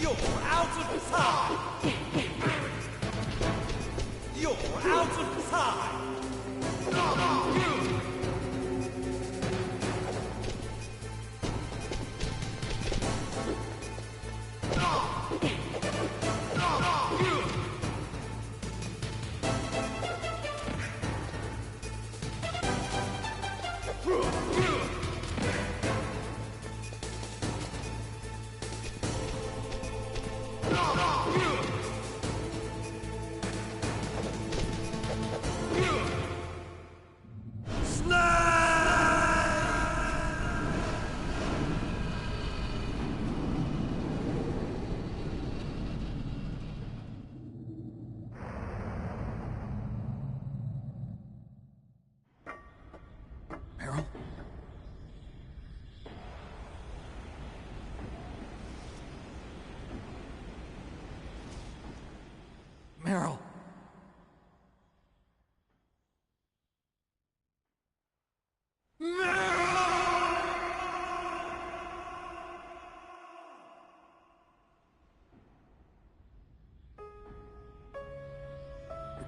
You're out of time! You're out of time!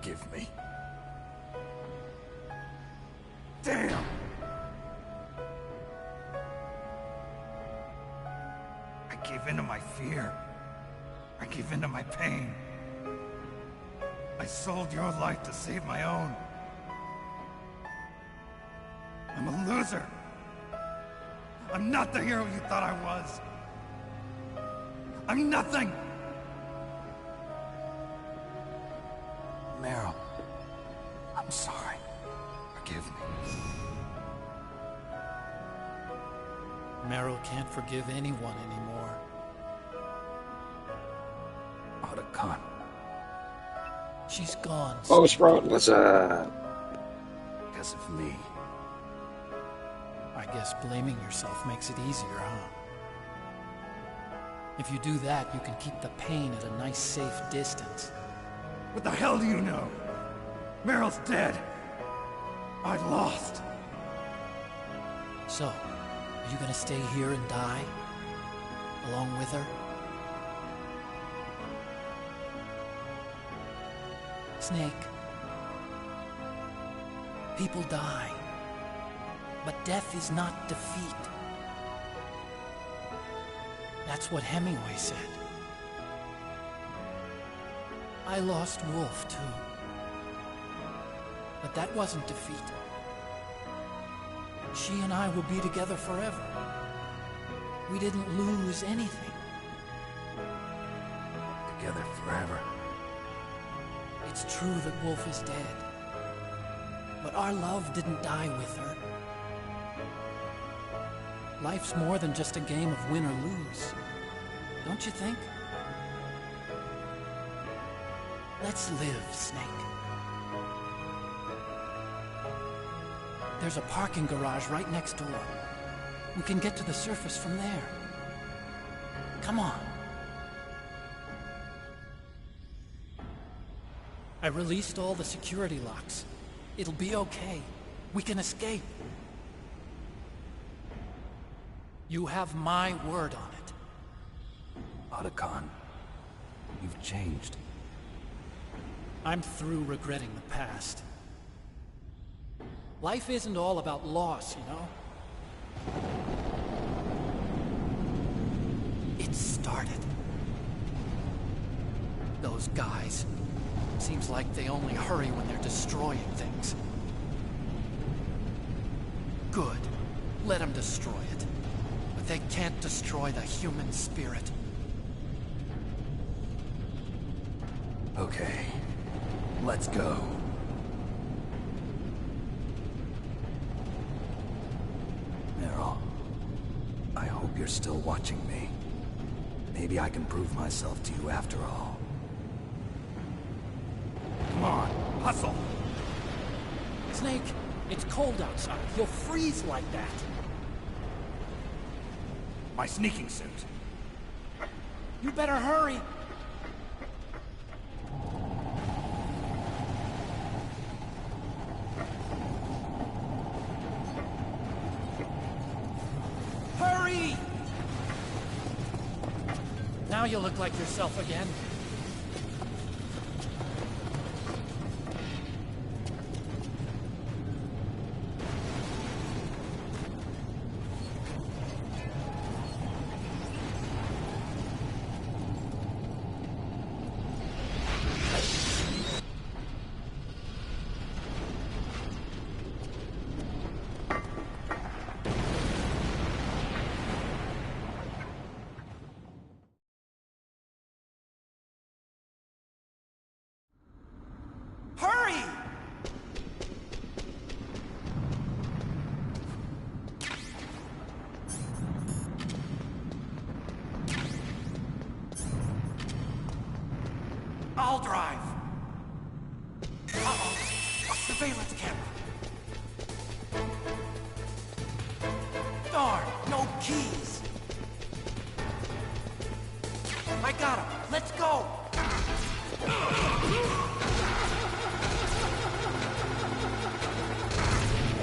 forgive me. Damn! I gave in to my fear. I gave in to my pain. I sold your life to save my own. I'm a loser. I'm not the hero you thought I was. I'm nothing! Meryl, I'm sorry. Forgive me. Meryl can't forgive anyone anymore. Otacon. She's gone. Oh, Sprout, what's up? Because of me. I guess blaming yourself makes it easier, huh? If you do that, you can keep the pain at a nice, safe distance. What the hell do you know? Meryl's dead. I lost. So, are you gonna stay here and die? Along with her? Snake. People die. But death is not defeat. That's what Hemingway said. I lost Wolf, too. But that wasn't defeat. She and I will be together forever. We didn't lose anything. Together forever. It's true that Wolf is dead. But our love didn't die with her. Life's more than just a game of win or lose. Don't you think? Let's live, Snake. There's a parking garage right next door. We can get to the surface from there. Come on. I released all the security locks. It'll be okay. We can escape. You have my word on it. Otacon, you've changed. I'm through regretting the past. Life isn't all about loss, you know? It started. Those guys. Seems like they only hurry when they're destroying things. Good. Let them destroy it. But they can't destroy the human spirit. Okay. Let's go. Meryl, I hope you're still watching me. Maybe I can prove myself to you after all. Come on, hustle! Snake, it's cold outside. You'll freeze like that. My sneaking suit. You better hurry. Hurry! Now you look like yourself again. Hurry! I'll drive. Uh-oh. A surveillance camera. Darn, no keys. I got him. Let's go.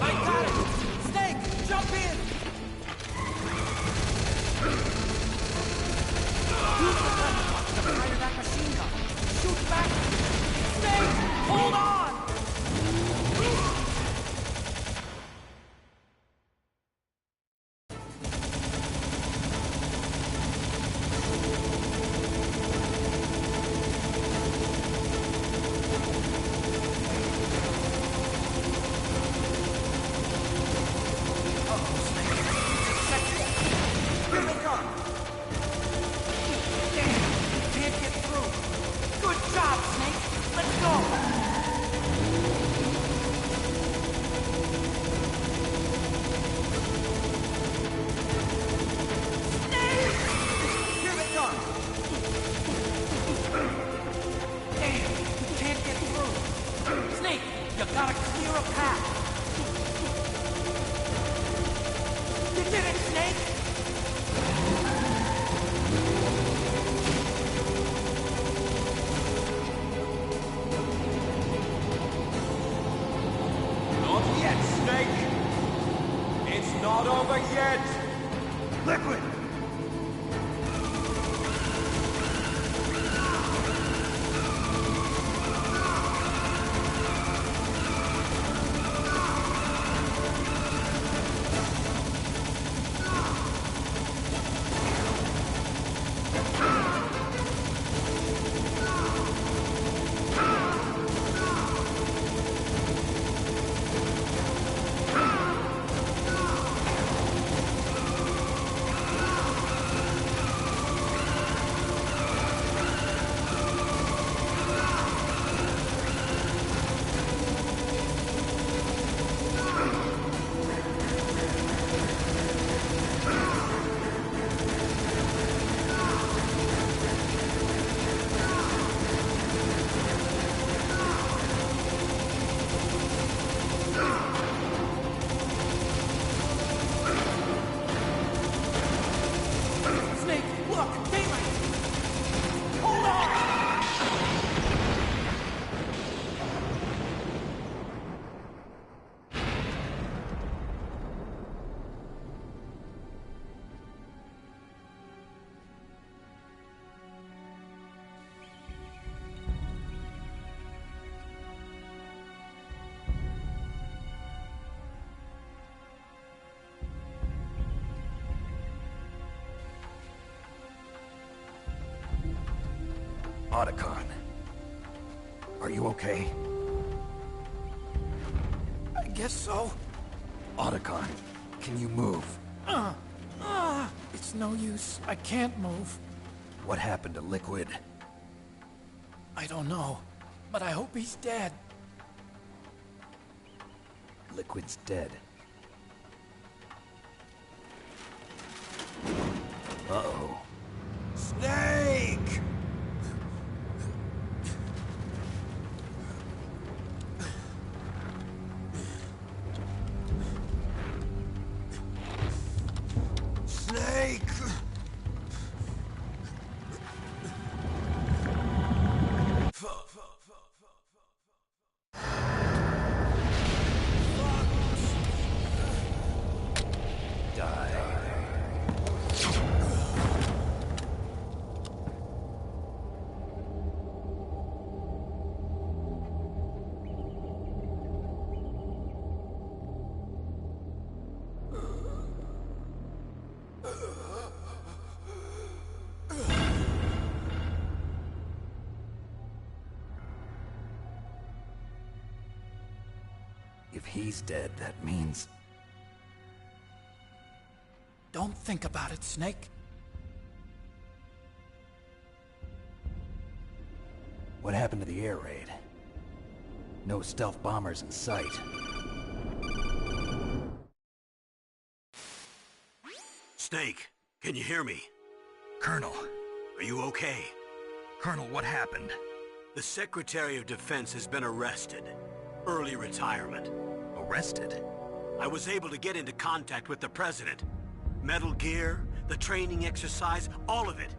I got it! Snake, jump in! Use the gun to fire that machine gun. Shoot back! Snake, hold on! Otacon. Are you okay? I guess so. Otacon, can you move? It's no use. I can't move. What happened to Liquid? I don't know, but I hope he's dead. Liquid's dead. Uh-oh. Snake! Snake! If he's dead, that means... Don't think about it, Snake. What happened to the air raid? No stealth bombers in sight. Snake, can you hear me? Colonel. Are you okay? Colonel, what happened? The Secretary of Defense has been arrested. Early retirement. Arrested? I was able to get into contact with the President. Metal Gear, the training exercise, all of it.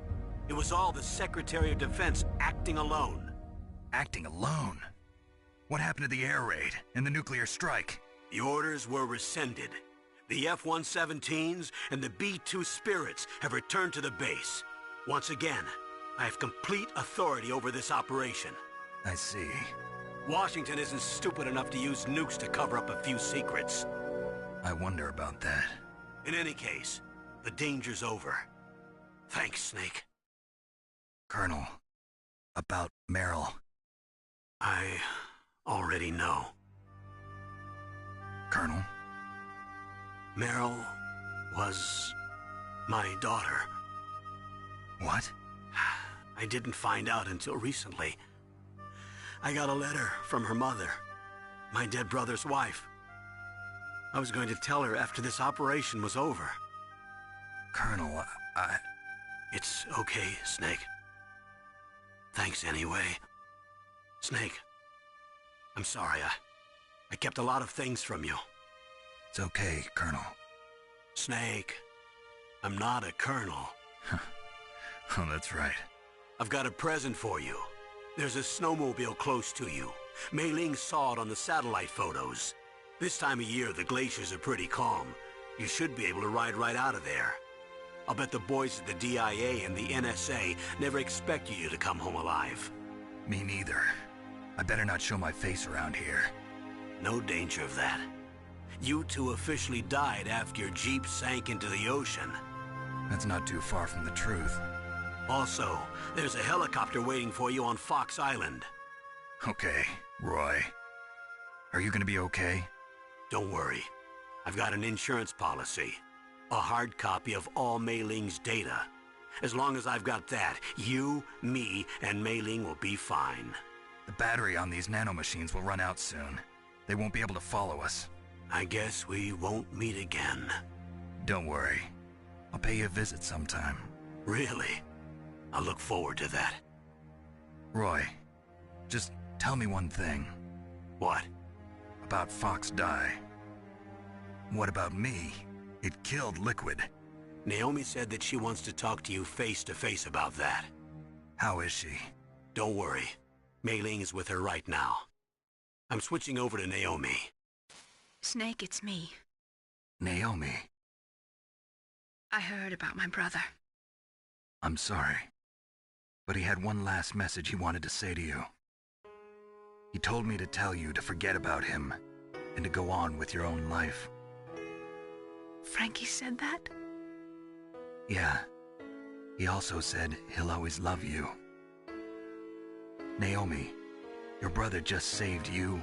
It was all the Secretary of Defense acting alone. Acting alone? What happened to the air raid and the nuclear strike? The orders were rescinded. The F-117s and the B-2 Spirits have returned to the base. Once again, I have complete authority over this operation. I see. Washington isn't stupid enough to use nukes to cover up a few secrets. I wonder about that. In any case, the danger's over. Thanks, Snake. Colonel, about Meryl. I already know. Colonel? Meryl was my daughter. What? I didn't find out until recently. I got a letter from her mother, my dead brother's wife. I was going to tell her after this operation was over. Colonel, It's okay, Snake. Thanks anyway. Snake, I'm sorry. I kept a lot of things from you. It's okay, Colonel. Snake, I'm not a colonel. Oh, that's right. I've got a present for you. There's a snowmobile close to you. Mei Ling saw it on the satellite photos. This time of year, the glaciers are pretty calm. You should be able to ride right out of there. I'll bet the boys at the DIA and the NSA never expected you to come home alive. Me neither. I better not show my face around here. No danger of that. You two officially died after your Jeep sank into the ocean. That's not too far from the truth. Also, there's a helicopter waiting for you on Fox Island. Okay, Roy. Are you gonna be okay? Don't worry. I've got an insurance policy. A hard copy of all Mei Ling's data. As long as I've got that, you, me, and Mei Ling will be fine. The battery on these nanomachines will run out soon. They won't be able to follow us. I guess we won't meet again. Don't worry. I'll pay you a visit sometime. Really? I look forward to that. Roy, just tell me one thing. What? About Fox Die. What about me? It killed Liquid. Naomi said that she wants to talk to you face to face about that. How is she? Don't worry. Mei Ling is with her right now. I'm switching over to Naomi. Snake, it's me. Naomi. I heard about my brother. I'm sorry. But he had one last message he wanted to say to you. He told me to tell you to forget about him and to go on with your own life. Frankie said that? Yeah. He also said he'll always love you. Naomi, your brother just saved you,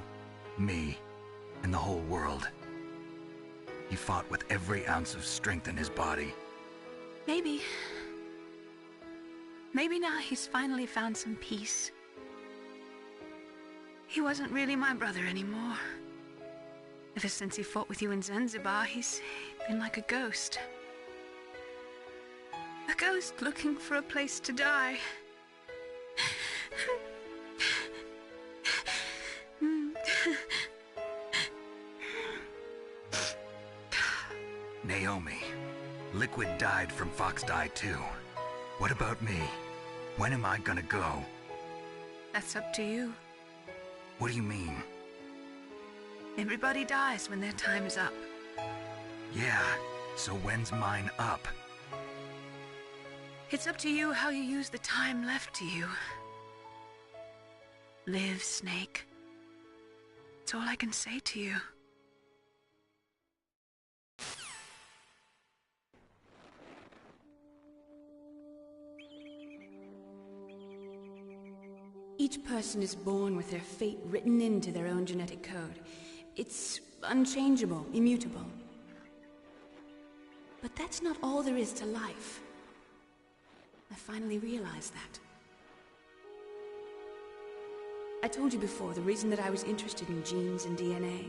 me, and the whole world. He fought with every ounce of strength in his body. Maybe now he's finally found some peace. He wasn't really my brother anymore. Ever since he fought with you in Zanzibar, he's been like a ghost. A ghost looking for a place to die. Naomi, Liquid died from Fox Die too. What about me? When am I gonna go? That's up to you. What do you mean? Everybody dies when their time is up. Yeah, so when's mine up? It's up to you how you use the time left to you. Live, Snake. It's all I can say to you. Each person is born with their fate written into their own genetic code. It's unchangeable, immutable. But that's not all there is to life. I finally realized that. I told you before the reason that I was interested in genes and DNA.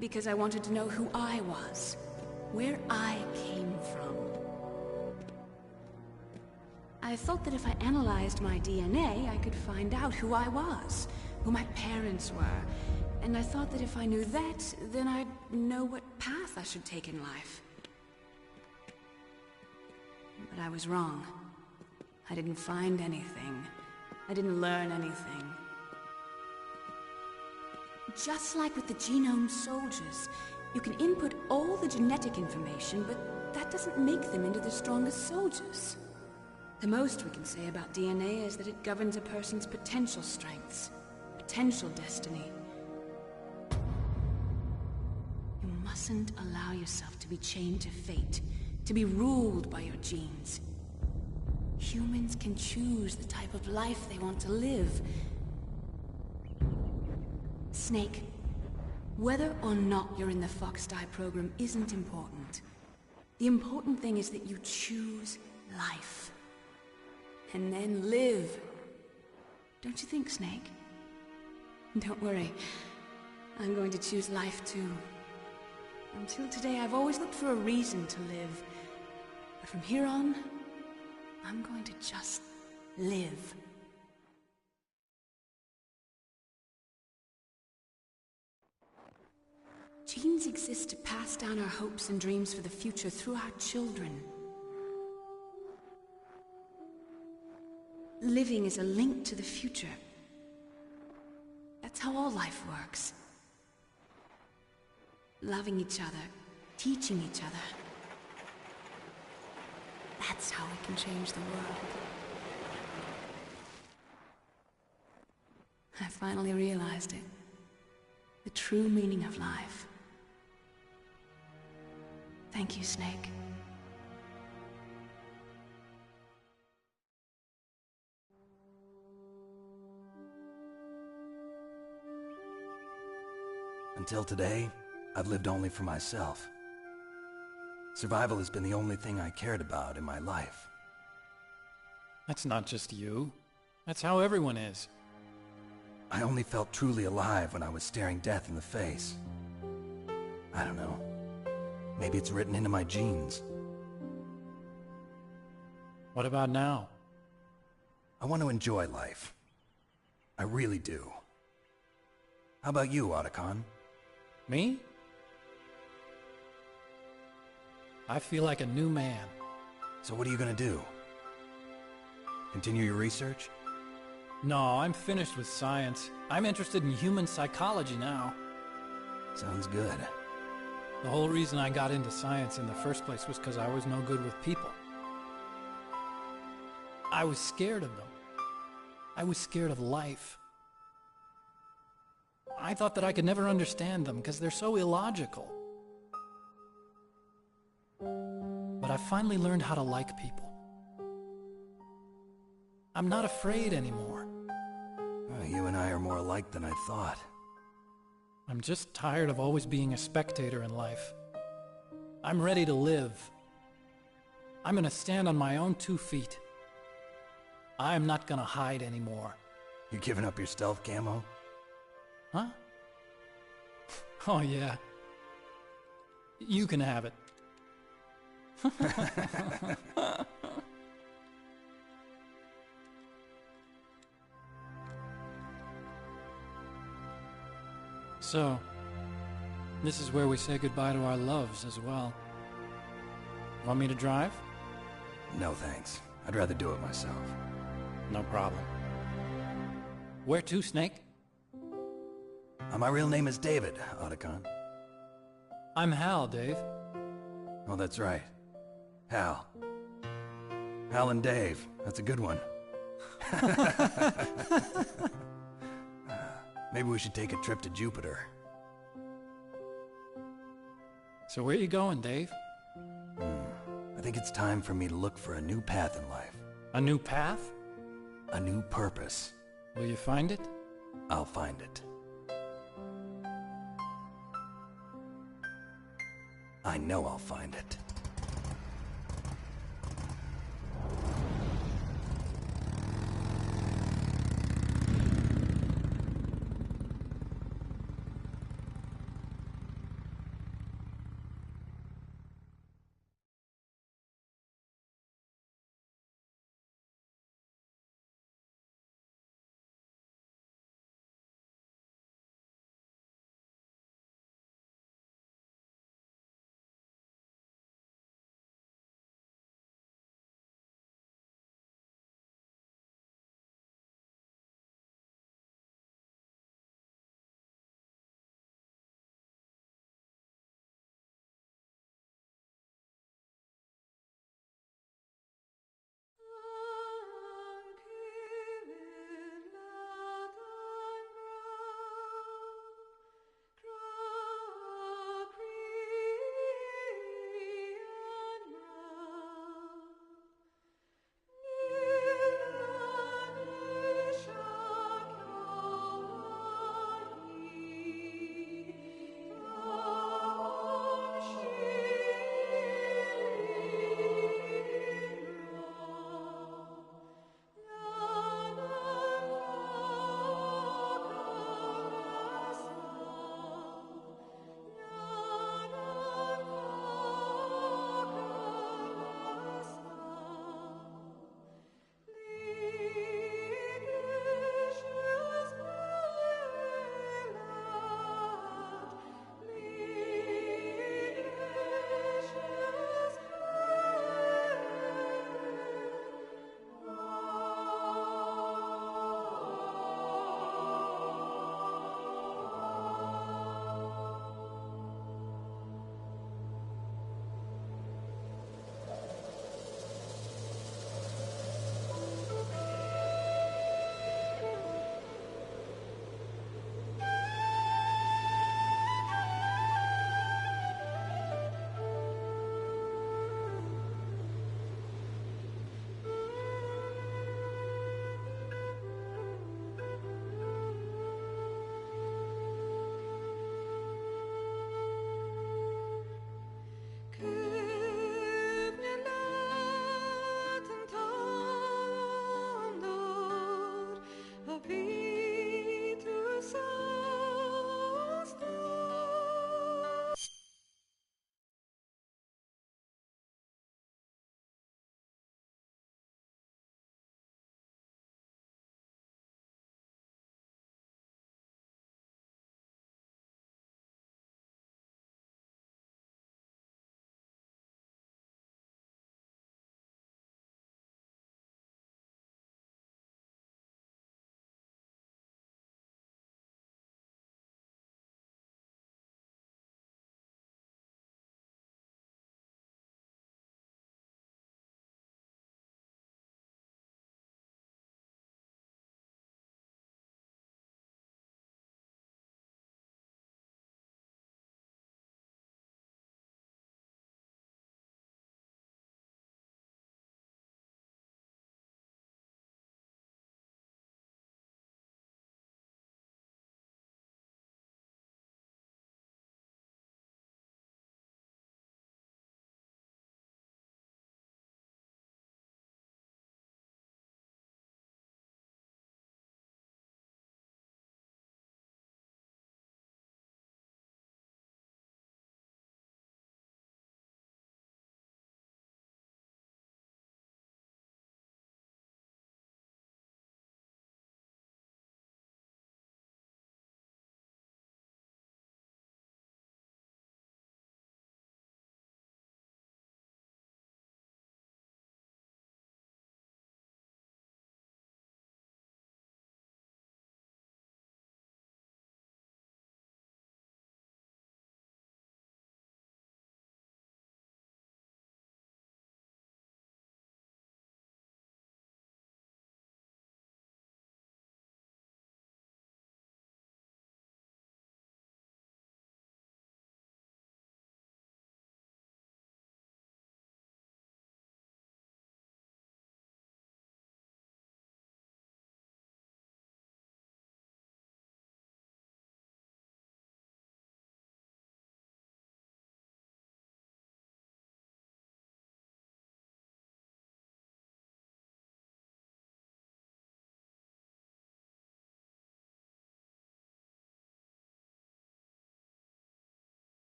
Because I wanted to know who I was, where I came from. I thought that if I analyzed my DNA, I could find out who I was, who my parents were, and I thought that if I knew that, then I'd know what path I should take in life. But I was wrong. I didn't find anything. I didn't learn anything. Just like with the genome soldiers, you can input all the genetic information, but that doesn't make them into the strongest soldiers. The most we can say about DNA is that it governs a person's potential strengths, potential destiny. You mustn't allow yourself to be chained to fate, to be ruled by your genes. Humans can choose the type of life they want to live. Snake, whether or not you're in the Fox Die program isn't important. The important thing is that you choose life. And then live. Don't you think, Snake? Don't worry. I'm going to choose life too. Until today, I've always looked for a reason to live. But from here on, I'm going to just live. Genes exist to pass down our hopes and dreams for the future through our children. Living is a link to the future. That's how all life works. Loving each other, teaching each other. That's how we can change the world. I finally realized it. The true meaning of life. Thank you, Snake. Until today, I've lived only for myself. Survival has been the only thing I cared about in my life. That's not just you. That's how everyone is. I only felt truly alive when I was staring death in the face. I don't know. Maybe it's written into my genes. What about now? I want to enjoy life. I really do. How about you, Otacon? Me? I feel like a new man. So what are you gonna do? Continue your research? No, I'm finished with science. I'm interested in human psychology now. Sounds good. The whole reason I got into science in the first place was because I was no good with people. I was scared of them. I was scared of life. I thought that I could never understand them because they're so illogical. But I finally learned how to like people. I'm not afraid anymore. you and I are more alike than I thought. I'm just tired of always being a spectator in life. I'm ready to live. I'm gonna stand on my own 2 feet. I'm not gonna hide anymore. You giving up your stealth camo? Huh? Oh yeah. You can have it. So, this is where we say goodbye to our loves as well. Want me to drive? No thanks. I'd rather do it myself. No problem. Where to, Snake? My real name is David, Otacon. I'm Hal, Dave. Oh, that's right. Hal. Hal and Dave. That's a good one. Maybe we should take a trip to Jupiter. So where you going, Dave? I think it's time for me to look for a new path in life. A new path? A new purpose. Will you find it? I'll find it. I know I'll find it.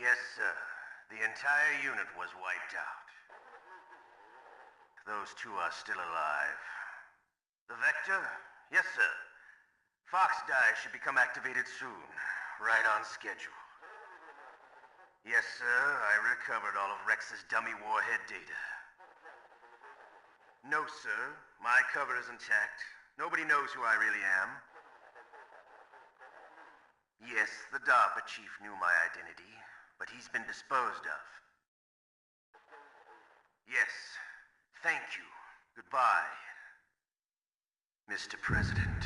Yes, sir. The entire unit was wiped out. Those two are still alive. The Vector? Yes, sir. Fox Die should become activated soon. Right on schedule. Yes, sir. I recovered all of Rex's dummy warhead data. No, sir. My cover is intact. Nobody knows who I really am. Yes, the DARPA chief knew my identity, but he's been disposed of. Yes. Thank you. Goodbye, Mr. President.